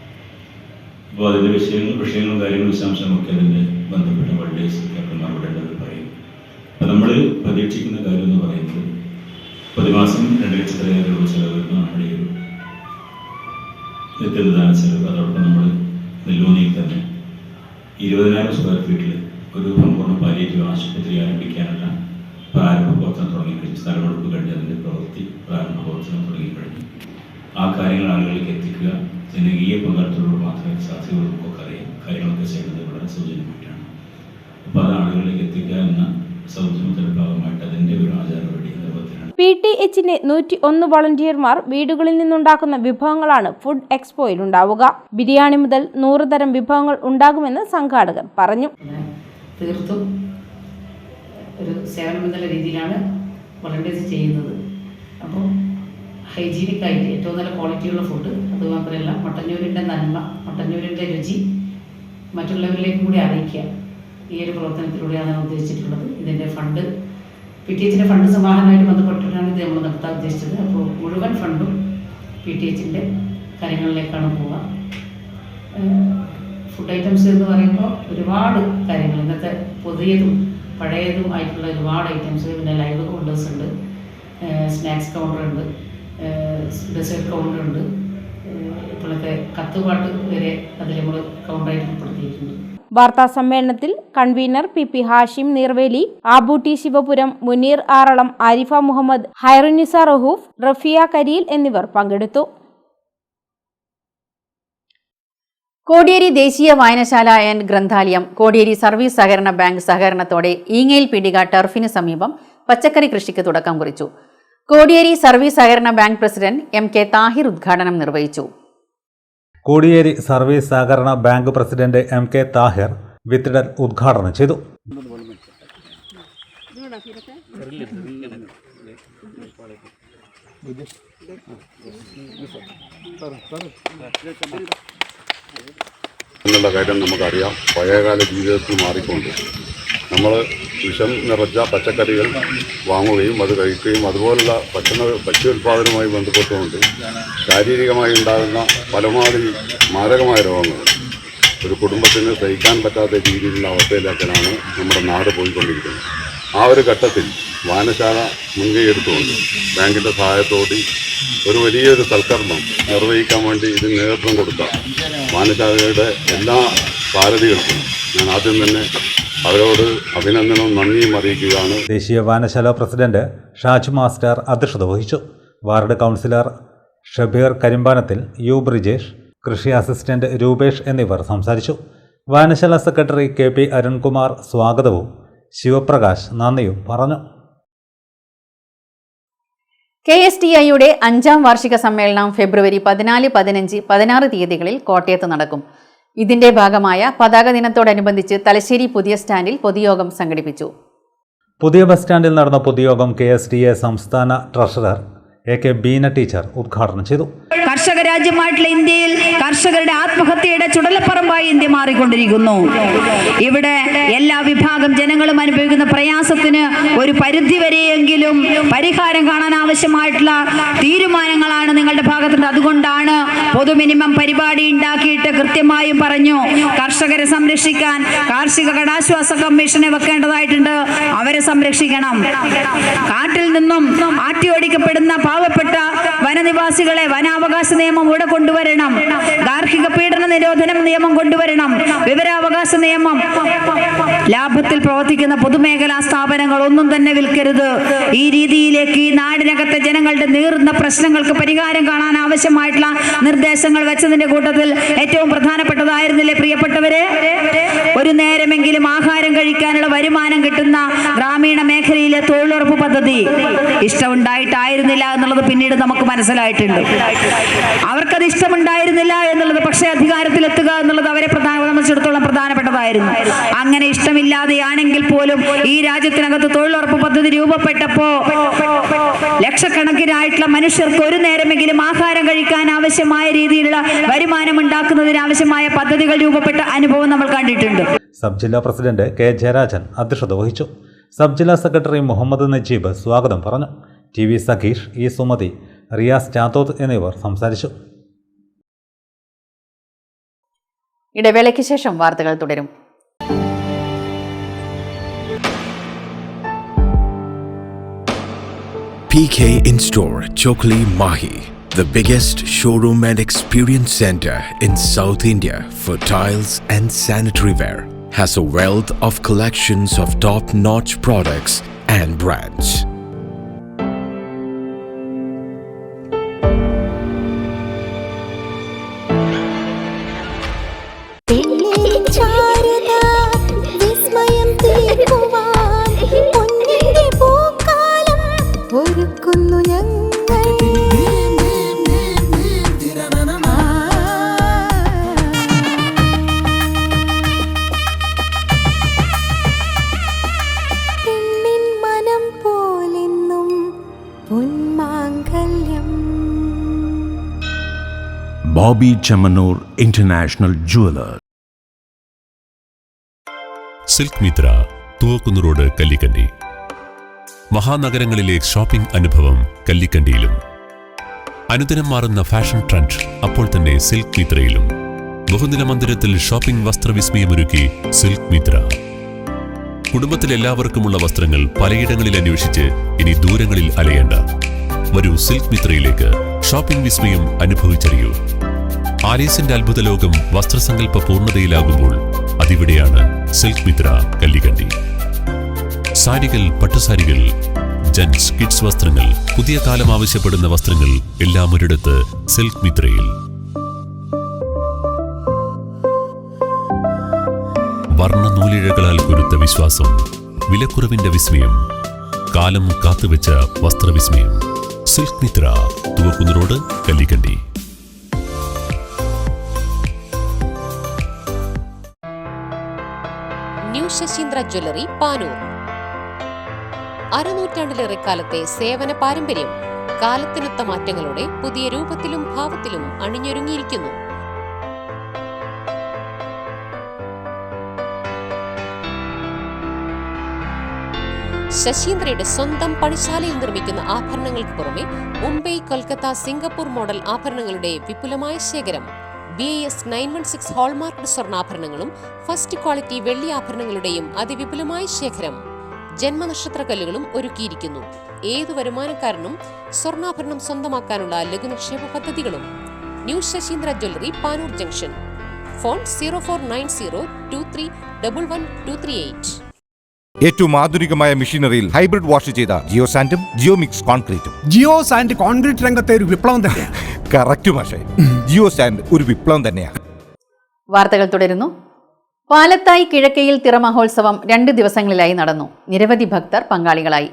അപ്പോൾ അതിൻ്റെ വിഷയങ്ങളും കാര്യങ്ങളും വിശദാംശങ്ങളൊക്കെ അതിൻ്റെ ബന്ധപ്പെട്ട വൾഡേഴ്സ് ക്യാപ്റ്റന്മാർ വിടേണ്ടവർ പറയും. അപ്പോൾ നമ്മൾ പ്രതീക്ഷിക്കുന്ന കാര്യം എന്ന് പറയുന്നത് പ്രതിമാസം 2 ലക്ഷത്തിലേറെ രൂപ ചെലവ് വരുന്ന നമ്മുടെ ഒരു നിത്യനിദാന ചെലവ്. അതോടൊപ്പം നമ്മൾ നെല്ലൂന്നിയിൽ തന്നെ 20,000 സ്ക്വയർ ഫീറ്റിൽ ഒരു സമ്പൂർണ്ണ പാലിയേറ്റീവ് ആശുപത്രി ആരംഭിക്കാനുള്ള പ്രാരംഭ പ്രവർത്തനം തുടങ്ങിക്കഴിഞ്ഞു. സ്ഥലമെടുപ്പ് കഴിഞ്ഞ് അതിൻ്റെ പ്രാരംഭ പ്രവർത്തനം തുടങ്ങിക്കഴിഞ്ഞു. ആ കാര്യങ്ങൾ ആളുകളിലേക്ക് എത്തിക്കുക, ജനകീയ പങ്കാളിത്തത്തോട് മാത്രമേ സാധ്യതയുള്ളൂ. നമുക്കൊക്കെ അറിയാം കാര്യങ്ങളൊക്കെ ചെയ്യുന്നത് വളരെ സൗജന്യമായിട്ടാണ്. അപ്പോൾ അത് ആളുകളിലേക്ക് എത്തിക്കുക എന്ന സൗജന്യത്തിൻ്റെ ഭാഗമായിട്ട് അതിൻ്റെ ഒരു ആചാരപടി നിർവഹത്തിനാണ്. PTHന്റെ 101 വളണ്ടിയർമാർ വീടുകളിൽ നിന്നുണ്ടാക്കുന്ന വിഭവങ്ങളാണ് ഫുഡ് എക്സ്പോയിൽ ഉണ്ടാവുക. ബിരിയാണി മുതൽ 100 തരം വിഭവങ്ങൾ ഉണ്ടാകുമെന്ന് സംഘാടകർ പറഞ്ഞു. തീർത്തും ഒരു സേവനം എന്നുള്ള രീതിയിലാണ് വളണ്ടിയേഴ്സ് ചെയ്യുന്നത്. അപ്പോൾ ഹൈജീനിക്കായിട്ട് ഏറ്റവും നല്ല ക്വാളിറ്റിയുള്ള ഫുഡ്, അതുമാത്രമല്ല മട്ടന്നൂരിൻ്റെ നന്മ, മട്ടന്നൂരിൻ്റെ രുചി മറ്റുള്ളവരിലേക്കും കൂടി അറിയിക്കുക. ഈ ഒരു പ്രവർത്തനത്തിലൂടെയാണ് ഉദ്ദേശിച്ചിട്ടുള്ളത്. ഇതിൻ്റെ ഫണ്ട് PTHന്റെ ഫണ്ട് സമാഹരണമായിട്ട് ബന്ധപ്പെട്ടിട്ടാണ് ഇത് നമ്മൾ നടത്താൻ ഉദ്ദേശിച്ചത്. അപ്പോൾ മുഴുവൻ ഫണ്ടും PTHന്റെ കാര്യങ്ങളിലേക്കാണ് പോവുക. ഫുഡ് ഐറ്റംസ് എന്ന് പറയുമ്പോൾ ഒരുപാട് കാര്യങ്ങൾ, ഇന്നത്തെ പുതിയതും പഴയതും ആയിട്ടുള്ള ഒരുപാട് ഐറ്റംസ്, പിന്നെ ലൈവ് കൗണ്ടേഴ്സ് ഉണ്ട്, സ്നാക്സ് കൗണ്ടർ ഉണ്ട്, ഡെസേർട്ട് കൗണ്ടർ ഉണ്ട്, ഇപ്പോഴത്തെ കത്തുപാട്ട് വരെ അതിൽ നമ്മൾ കൗണ്ടറായിട്ട് ഉൾപ്പെടുത്തിയിട്ടുണ്ട്. വാർത്താ സമ്മേളനത്തിൽ കൺവീനർ PP ഹാഷിം നീർവേലി, ആബൂട്ടി ശിവപുരം, മുനീർ ആറളം, ആരിഫ മുഹമ്മദ്, ഹൈറുനിസ റഹൂഫ്, റഫിയ കരീൽ എന്നിവർ പങ്കെടുത്തു. കോടിയേരി ദേശീയ വായനശാല ആൻഡ് ഗ്രന്ഥാലയം, കോടിയേരി സർവീസ് സഹകരണ ബാങ്ക് സഹകരണത്തോടെ ഈങ്ങയിൽ പീടിക ടർഫിന് സമീപം പച്ചക്കറി കൃഷിക്ക് തുടക്കം കുറിച്ചു. കോടിയേരി സർവീസ് സഹകരണ ബാങ്ക് പ്രസിഡന്റ് MK താഹിർ ഉദ്ഘാടനം നിർവഹിച്ചു. കോടിയേരി സർവീസ് സഹകരണ ബാങ്ക് പ്രസിഡന്റ് MK താഹിർ വിത്തിടൽ ഉദ്ഘാടനം ചെയ്തു. എന്നുള്ള കാര്യം നമുക്കറിയാം. പഴയകാല ജീവിതത്തിൽ മാറിക്കൊണ്ട് നമ്മൾ വിഷം നിറച്ച പച്ചക്കറികൾ വാങ്ങുകയും അത് കഴിക്കുകയും അതുപോലുള്ള ഭക്ഷ്യോൽപാദനവുമായി ബന്ധപ്പെട്ടുകൊണ്ട് ശാരീരികമായി ഉണ്ടാകുന്ന പരമാവധി മാരകമായ രോഗങ്ങൾ ഒരു കുടുംബത്തിന് സഹിക്കാൻ പറ്റാത്ത രീതിയിലുള്ള അവസ്ഥയിലേക്കാണ് നമ്മുടെ നാട് പോയിക്കൊണ്ടിരിക്കുന്നത്. ആ ഒരു ഘട്ടത്തിൽ വായനശാല മുൻകൈയെടുത്തുകൊണ്ട് ബാങ്കിൻ്റെ സഹായത്തോടെ ഒരു വലിയൊരു സൽക്കർമ്മം നിർവഹിക്കാൻ വേണ്ടി ഇതിന് നേതൃത്വം കൊടുത്ത വായനശാലയുടെ എല്ലാ സാരഥികൾക്കും ഞാൻ ആദ്യം തന്നെ അവരോട് അഭിനന്ദനവും നന്ദിയും അറിയിക്കുകയാണ്. ദേശീയ വായനശാല പ്രസിഡന്റ് ഷാജ് മാസ്റ്റർ അധ്യക്ഷത വഹിച്ചു. Ward councillor Shabeer Karimbanathil, U Brijesh, കൃഷി അസിസ്റ്റന്റ് രൂപേഷ് എന്നിവർ സംസാരിച്ചു. വായനശാല സെക്രട്ടറി KP അരുൺകുമാർ സ്വാഗതവും ശിവപ്രകാശ് നന്ദിയും പറഞ്ഞു. KSTIയുടെ 5ാം വാർഷിക സമ്മേളനം ഫെബ്രുവരി 14, 15, 16 തീയതികളിൽ കോട്ടയത്ത് നടക്കും. ഇതിന്റെ ഭാഗമായ പതാക ദിനത്തോടനുബന്ധിച്ച് തലശ്ശേരി പുതിയ സ്റ്റാൻഡിൽ പൊതുയോഗം സംഘടിപ്പിച്ചു. പുതിയ ബസ് സ്റ്റാൻഡിൽ നടന്ന പൊതുയോഗം KSTA സംസ്ഥാന ട്രഷറർ AK ബീന ടീച്ചർ ഉദ്ഘാടനം ചെയ്തു. കർഷക രാജ്യമായിട്ടുള്ള ഇന്ത്യയിൽ കർഷകരുടെ ആത്മഹത്യയുടെ ചുടലപ്പറമ്പായി ഇന്ത്യ മാറിക്കൊണ്ടിരിക്കുന്നു. ഇവിടെ എല്ലാ വിഭാഗം ജനങ്ങളും അനുഭവിക്കുന്ന പ്രയാസത്തിന് ഒരു പരിധിവരെയെങ്കിലും പരിഹാരം കാണാൻ ആവശ്യമായിട്ടുള്ള തീരുമാനങ്ങളാണ് നിങ്ങളുടെ ഭാഗത്തുണ്ട്. അതുകൊണ്ടാണ് പൊതു മിനിമം പരിപാടി ഉണ്ടാക്കിയിട്ട് കൃത്യമായും പറഞ്ഞു, കർഷകരെ സംരക്ഷിക്കാൻ കാർഷിക കടാശ്വാസ കമ്മീഷനെ വെക്കേണ്ടതായിട്ടുണ്ട്. അവരെ സംരക്ഷിക്കണം. കാട്ടിൽ നിന്നും ആട്ടിയോടിക്കപ്പെടുന്ന പാവപ്പെട്ട വനനിവാസികളെ വനാവകാശ നിയമം ഇവിടെ കൊണ്ടുവരണം. ഗാർഹിക പീഡന നിരോധന നിയമം കൊണ്ടുവരണം. വിവരാവകാശ നിയമം. ലാഭത്തിൽ പ്രവർത്തിക്കുന്ന പൊതുമേഖലാ സ്ഥാപനങ്ങൾ ഒന്നും തന്നെ വിൽക്കരുത്. ഈ രീതിയിലേക്ക് ഈ നാടിനകത്തെ ജനങ്ങളുടെ നീറുന്ന പ്രശ്നങ്ങൾക്ക് പരിഹാരം കാണാൻ ആവശ്യമായിട്ടുള്ള നിർദ്ദേശങ്ങൾ വെച്ചതിന്റെ കൂട്ടത്തിൽ ഏറ്റവും പ്രധാനപ്പെട്ടതായിരുന്നില്ലേ പ്രിയപ്പെട്ടവരെ, ഒരു നേരമെങ്കിലും ആഹാരം കഴിക്കാനുള്ള വരുമാനം കിട്ടുന്ന ഗ്രാമീണ മേഖലയിലെ തൊഴിലുറപ്പ് പദ്ധതി. ഇഷ്ടമുണ്ടായിട്ടായിരുന്നില്ല എന്നുള്ളത് പിന്നീട് നമുക്ക് മനസ്സിലായിട്ടുണ്ട്. അവർക്കത് ഇഷ്ടമുണ്ടായിരുന്നില്ല എന്നുള്ളത്, പക്ഷേ അധികാരത്തിലെത്തുക എന്നുള്ളത് അവരെ സംബന്ധിച്ചിടത്തോളം പ്രധാനപ്പെട്ടതായിരുന്നു. അങ്ങനെ ഇഷ്ടമില്ലാതെയാണെങ്കിൽ പോലും ഈ രാജ്യത്തിനകത്ത് തൊഴിലുറപ്പ് പദ്ധതി രൂപപ്പെട്ടപ്പോ ലക്ഷക്കണക്കിനായിട്ടുള്ള മനുഷ്യർക്ക് ഒരു നേരമെങ്കിലും ആഹാരം കഴിക്കാൻ ആവശ്യമായ രീതിയിലുള്ള വരുമാനം ഉണ്ടാക്കുന്നതിന് ആവശ്യമായ പദ്ധതികൾ രൂപപ്പെട്ട അനുഭവം നമ്മൾ കണ്ടിട്ടുണ്ട്. സബ് ജില്ലാ പ്രസിഡന്റ് K ജയരാജൻ അധ്യക്ഷത വഹിച്ചു. സബ് ജില്ലാ സെക്രട്ടറി മുഹമ്മദ് നജീബ് സ്വാഗതം പറഞ്ഞു. TV സഖീഷ്, E സുമതി, റിയാസ് ചാത്തോത്ത് എന്നിവർ സംസാരിച്ചു. ഇടവേളയ്ക്ക് ശേഷം വാർത്തകൾ തുടരും. PK In-Store Chokli Mahi, the biggest showroom and experience center in South India for tiles and sanitary ware, has a wealth of collections of top-notch products and brands. Bobby Chamanur International Jeweler. Silk Mitra, Thuvakkunnu road, Kallikkandi. മഹാനഗരങ്ങളിലെ ഷോപ്പിംഗ് അനുഭവം കല്ലിക്കണ്ടിയിലും. അനുദിനം മാറുന്ന ഫാഷൻ ട്രെൻഡ് അപ്പോൾ തന്നെ സിൽക്ക് മിത്രയിലും. ബഹുനില മന്ദിരത്തിൽ ഷോപ്പിംഗ് വസ്ത്രവിസ്മയമൊരുക്കി സിൽക്ക് മിത്ര. കുടുംബത്തിലെല്ലാവർക്കുമുള്ള വസ്ത്രങ്ങൾ പലയിടങ്ങളിൽ അന്വേഷിച്ച് ഇനി ദൂരങ്ങളിൽ അലയേണ്ട. വരൂ സിൽക്ക് മിത്രയിലേക്ക്. ഷോപ്പിംഗ് വിസ്മയം അനുഭവിച്ചറിയൂ. ആലീസിന്റെ അത്ഭുത ലോകം വസ്ത്രസങ്കല്പ പൂർണ്ണതയിലാകുമ്പോൾ അതിവിടെയാണ് സിൽക്ക് മിത്ര, കല്ലിക്കണ്ടി. സാരികൾ, പട്ടുസാരികൾ, ജെന്റ്സ്, കിഡ്സ് വസ്ത്രങ്ങൾ, പുതിയ കാലം ആവശ്യപ്പെടുന്ന വസ്ത്രങ്ങൾ എല്ലാം ഒരിടത്ത് സിൽക്ക് മിത്രയിൽ. വർണ്ണ നൂലിഴകളാൽ കൊരുത്ത വിശ്വാസം, വിലക്കുറവിന്റെ വിസ്മയം, കാലം കാത്തുവെച്ച വസ്ത്രവിസ്മയം. Silk Mitra, Thuvakkunnu road, Kallikkandi. New Sasheendra jewellery, Panoor. അരനൂറ്റാണ്ടിലേറെ കാലത്തെ സേവന പാരമ്പര്യം കാലത്തിനൊത്ത മാറ്റങ്ങളോടെ പുതിയ രൂപത്തിലും ഭാവത്തിലും അണിഞ്ഞൊരുങ്ങിയിരിക്കുന്നു. ശശീന്ദ്രയുടെ സ്വന്തം പണിശാലയിൽ നിർമ്മിക്കുന്ന ആഭരണങ്ങൾക്ക് പുറമെ മുംബൈ, കൊൽക്കത്ത, സിംഗപ്പൂർ മോഡൽ ആഭരണങ്ങളുടെ വിപുലമായ ശേഖരം. BIS 916 ഹോൾമാർക്ക്ഡ് സ്വർണ്ണാഭരണങ്ങളും ഫസ്റ്റ് ക്വാളിറ്റി വെള്ളി ആഭരണങ്ങളുടെയും അതിവിപുലമായ ശേഖരം. ജന്മനക്ഷത്രക്കല്ലുകളും ഒരുക്കിയിരിക്കുന്നു. ഏതു വരുമാനക്കാരനും സ്വർണ്ണാഭരണം സ്വന്തമാക്കാനുള്ള ലഘുനിക്ഷേപ പദ്ധതികളും. New Sasheendra jewellery, Panoor junction. Phone 049023112238. ഏറ്റവും ആധുനികമായ മെഷീനറിയിൽ ഹൈബ്രിഡ് വാഷ് ചെയ്ത ജിയോ സാൻഡും ജിയോ മിക്സ് കോൺക്രീറ്റും. ജിയോ സാൻഡ് കോൺക്രീറ്റ് രംഗത്തെ ഒരു വിപ്ലവം തന്നെയാണ്. കറക്റ്റ് മാഷേ, ജിയോ സാൻഡ് ഒരു വിപ്ലവം തന്നെയാണ്. വാർത്തകൾ തുടരുന്നു. പാലത്തായി കിഴക്കയിൽ തിറ മഹോത്സവം 2 ദിവസങ്ങളിലായി നടന്നു. നിരവധി ഭക്തർ പങ്കാളികളായി.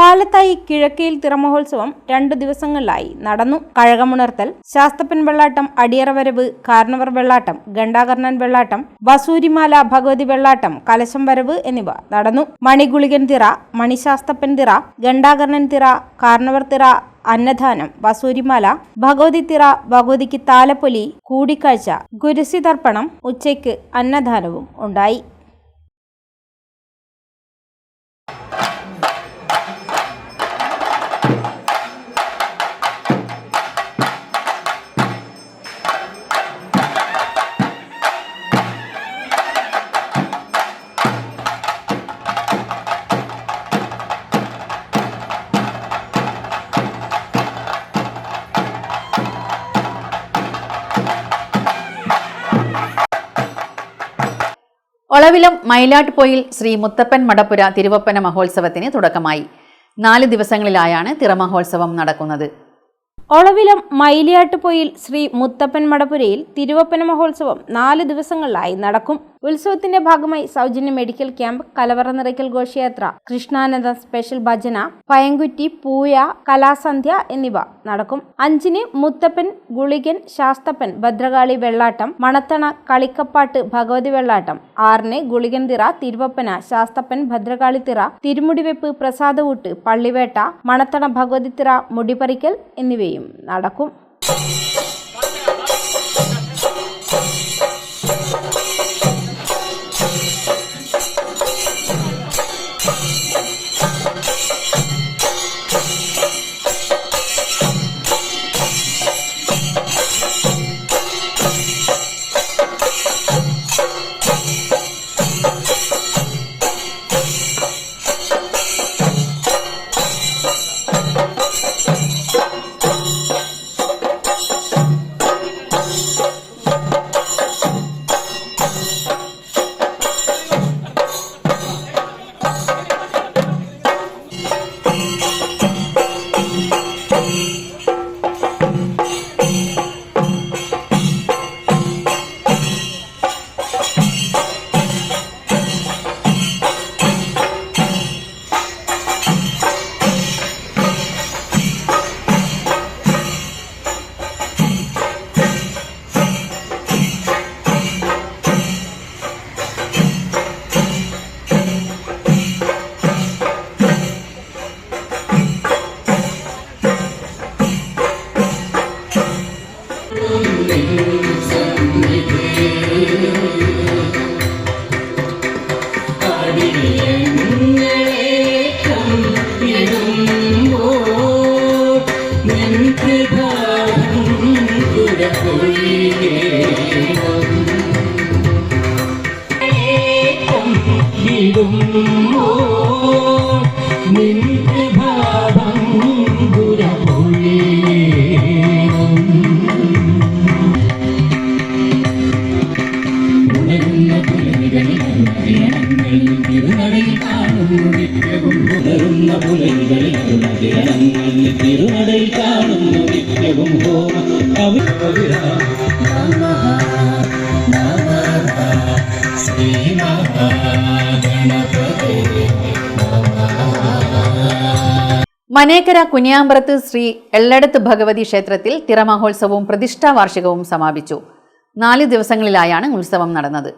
പാലത്തായി കിഴക്കയിൽ തിറമഹോത്സവം 2 ദിവസങ്ങളിലായി നടന്നു. കഴകമുണർത്തൽ, ശാസ്തപ്പൻ വെള്ളാട്ടം, അടിയറവരവ്, കാർണവർ വെള്ളാട്ടം, ഗണ്ടാകർണൻ വെള്ളാട്ടം, വസൂരിമാല ഭഗവതി വെള്ളാട്ടം, കലശം വരവ് എന്നിവ നടന്നു. മണിഗുളികൻ തിറ, മണിശാസ്തപ്പൻ തിറ, ഗണ്ടാകർണൻ തിറ, കാർണവർ തിറ, അന്നദാനം, വസൂരിമാല, ഭഗവതി തിറ, ഭഗവതിക്ക് താലപ്പൊലി, കൂടിക്കാഴ്ച, ഗുരുസി തർപ്പണം, ഉച്ചയ്ക്ക് അന്നദാനവും ഉണ്ടായി. ഒളവിലം മയിലാട്ടുപോയിൽ ശ്രീ മുത്തപ്പൻ മടപ്പുര തിരുവപ്പന മഹോത്സവത്തിന് തുടക്കമായി. 4 ദിവസങ്ങളിലായാണ് തിറമഹോത്സവം നടക്കുന്നത്. ഒളവിലം മയിലാട്ടുപോയിൽ ശ്രീ മുത്തപ്പൻ മടപ്പുരയിൽ തിരുവപ്പന മഹോത്സവം 4 ദിവസങ്ങളിലായി നടക്കും. ഉത്സവത്തിന്റെ ഭാഗമായി സൗജന്യ മെഡിക്കൽ ക്യാമ്പ്, കലവറ നിറയ്ക്കൽ ഘോഷയാത്ര, കൃഷ്ണാനന്ദ സ്പെഷ്യൽ ഭജന, പയങ്കുറ്റി, പൂയ, കലാസന്ധ്യ എന്നിവ നടക്കും. 5-ന് മുത്തപ്പൻ, ഗുളികൻ, ശാസ്തപ്പൻ, ഭദ്രകാളി വെള്ളാട്ടം, മണത്തണ കളിക്കപ്പാട്ട് ഭഗവതി വെള്ളാട്ടം. 6-ന് ഗുളികൻ തിറ, തിരുവപ്പന, ശാസ്തപ്പൻ, ഭദ്രകാളി തിറ, തിരുമുടിവെപ്പ്, പ്രസാദവൂട്ട്, പള്ളിവേട്ട, മണത്തണ ഭഗവതി തിറ, മുടിപറിക്കൽ എന്നിവയും നടക്കും. മനേക്കര കുനിയാമ്പറത്ത് ശ്രീ എള്ളടത്ത് ഭഗവതി ക്ഷേത്രത്തിൽ തിറമഹോത്സവവും പ്രതിഷ്ഠാ വാർഷികവും സമാപിച്ചു. 4 ദിവസങ്ങളിലായാണ് ഉത്സവം നടന്നത്.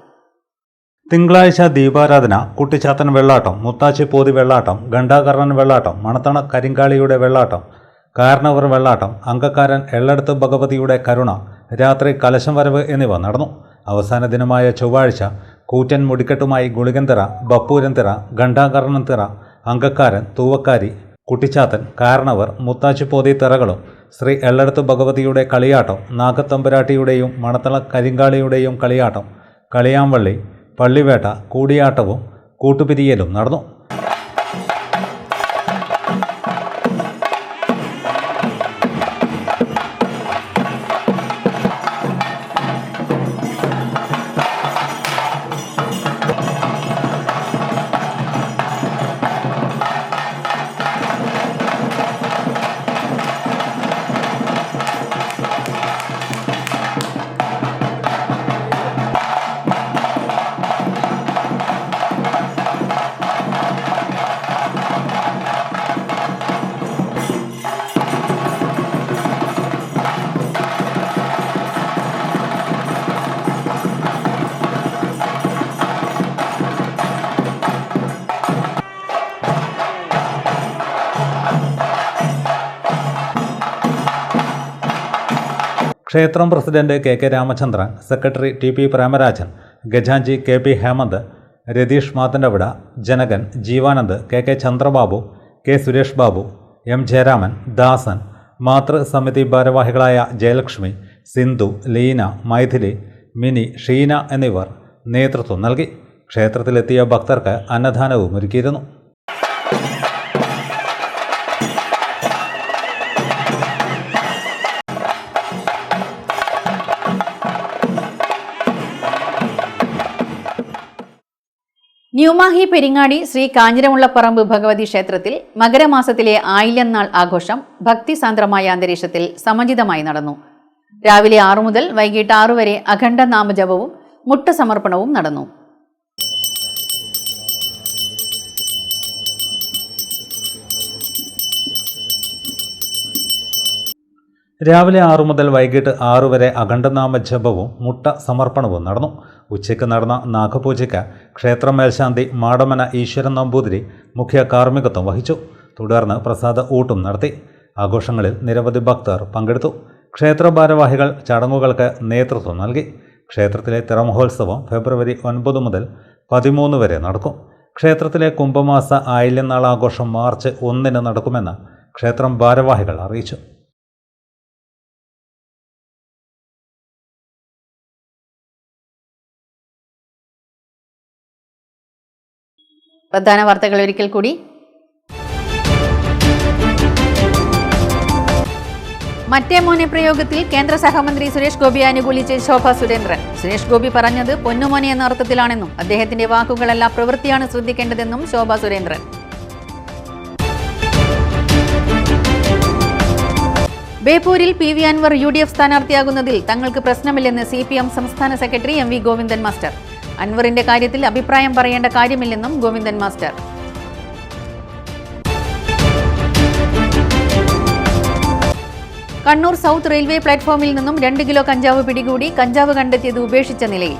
തിങ്കളാഴ്ച ദീപാരാധന, കുട്ടിച്ചാത്തൻ വെള്ളാട്ടം, മുത്താച്ചി പോതി വെള്ളാട്ടം, ഗണ്ടാകർണൻ വെള്ളാട്ടം, മണത്തണ കരിങ്കാളിയുടെ വെള്ളാട്ടം, കാരണവർ വെള്ളാട്ടം, അങ്കക്കാരൻ എള്ളടത്ത് ഭഗവതിയുടെ കരുണ, രാത്രി കലശം വരവ് എന്നിവ നടന്നു. അവസാന ദിനമായ ചൊവ്വാഴ്ച കൂറ്റൻ മുടിക്കെട്ടുമായി ഗുളികൻ തിറ, ബപ്പൂരൻ തിറ, ഗണ്ടാകർണൻ തിറ, അങ്കക്കാരൻ, തൂവക്കാരി, കുട്ടിച്ചാത്തൻ, കാരണവർ, മുത്താച്ചിപ്പോതി തിറകളും ശ്രീ എള്ളടത്ത് ഭഗവതിയുടെ കളിയാട്ടം, നാഗത്തമ്പുരാട്ടിയുടെയും മണത്തള കരിങ്കാളിയുടെയും കളിയാട്ടം, കളിയാമ്പള്ളി, പള്ളിവേട്ട, കൂടിയാട്ടവും കൂട്ടുപിരിയലും നടന്നു. ക്ഷേത്രം president K K Ramachandran, secretary T P Premarajan, ഗജാഞ്ചി K P Hemanth, Ratheesh Mathantevida, Janakan, Jeevanand, K K Chandrababu, K Suresh Babu, M Jayaraman, Dasan, മാതൃസമിതി ഭാരവാഹികളായ ജയലക്ഷ്മി, സിന്ധു, ലീന, മൈഥിലി, മിനി, ഷീന എന്നിവർ നേതൃത്വം നൽകി. ക്ഷേത്രത്തിലെത്തിയ ഭക്തർക്ക് അന്നദാനവും ഒരുക്കിയിരുന്നു. ന്യൂമാഹി പെരിങ്ങാടി ശ്രീ കാഞ്ഞിരമുള്ളപ്പറമ്പ് ഭഗവതി ക്ഷേത്രത്തിൽ മകരമാസത്തിലെ ആയില്യം നാൾ ആഘോഷം ഭക്തിസാന്ദ്രമായ അന്തരീക്ഷത്തിൽ സമഞ്ജിതമായി നടന്നു. രാവിലെ 6 മുതൽ വൈകിട്ട് 6 വരെ അഖണ്ഡ നാമജപവും മുട്ടസമർപ്പണവും നടന്നു. രാവിലെ 6 മുതൽ വൈകിട്ട് 6 വരെ അഖണ്ഡനാമ ജപവും മുട്ട സമർപ്പണവും നടന്നു. ഉച്ചയ്ക്ക് നടന്ന നാഗപൂജയ്ക്ക് ക്ഷേത്ര മേൽശാന്തി മാടമന ഈശ്വരൻ നമ്പൂതിരി മുഖ്യ കാർമ്മികത്വം വഹിച്ചു. തുടർന്ന് പ്രസാദ ഊട്ടും നടത്തി. ആഘോഷങ്ങളിൽ നിരവധി ഭക്തർ പങ്കെടുത്തു. ക്ഷേത്ര ഭാരവാഹികൾ ചടങ്ങുകൾക്ക് നേതൃത്വം നൽകി. ക്ഷേത്രത്തിലെ തിറമഹോത്സവം ഫെബ്രുവരി 9 മുതൽ 13 വരെ നടക്കും. ക്ഷേത്രത്തിലെ കുംഭമാസ ആയില്യം നാൾ ആഘോഷം മാർച്ച് 1 നടക്കുമെന്ന് ക്ഷേത്രം ഭാരവാഹികൾ അറിയിച്ചു. പ്രധാന വാർത്തകൾ ഒരിക്കൽ കൂടി. മറ്റേ മോനെ പ്രയോഗത്തിൽ കേന്ദ്ര സഹമന്ത്രി സുരേഷ് ഗോപിയെ അനുകൂലിച്ച് ശോഭ സുരേന്ദ്രൻ. സുരേഷ് ഗോപി പറഞ്ഞത് പൊന്നുമോനെ എന്ന അർത്ഥത്തിലാണെന്നും അദ്ദേഹത്തിന്റെ വാക്കുകളല്ല പ്രവൃത്തിയാണ് ശ്രദ്ധിക്കേണ്ടതെന്നും ശോഭ സുരേന്ദ്രൻ. ബേപ്പൂരിൽ PV അൻവർ UDF സ്ഥാനാർത്ഥിയാകുന്നതിൽ തങ്ങൾക്ക് പ്രശ്നമില്ലെന്ന് CPM സംസ്ഥാന സെക്രട്ടറി MV ഗോവിന്ദൻ മാസ്റ്റർ. അൻവറിന്റെ കാര്യത്തിൽ അഭിപ്രായം പറയേണ്ട കാര്യമില്ലെന്നും Govindan master. Kannur south railway പ്ലാറ്റ്ഫോമിൽ നിന്നും 2 കിലോ കഞ്ചാവ് പിടികൂടി. കഞ്ചാവ് കണ്ടെത്തിയത് ഉപേക്ഷിച്ച നിലയിൽ.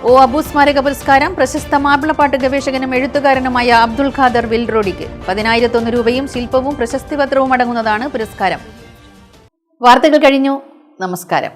ഒ അബു സ്മാരക പുരസ്കാരം പ്രശസ്ത മാപ്പിളപ്പാട്ട് ഗവേഷകനും എഴുത്തുകാരനുമായ അബ്ദുൾ ഖാദർ വിൽറോഡിക്ക് 10,001 രൂപയും ശില്പവും പ്രശസ്തിപത്രവും അടങ്ങുന്നതാണ് പുരസ്കാരം. വാർത്തകൾ കഴിഞ്ഞു. നമസ്കാരം.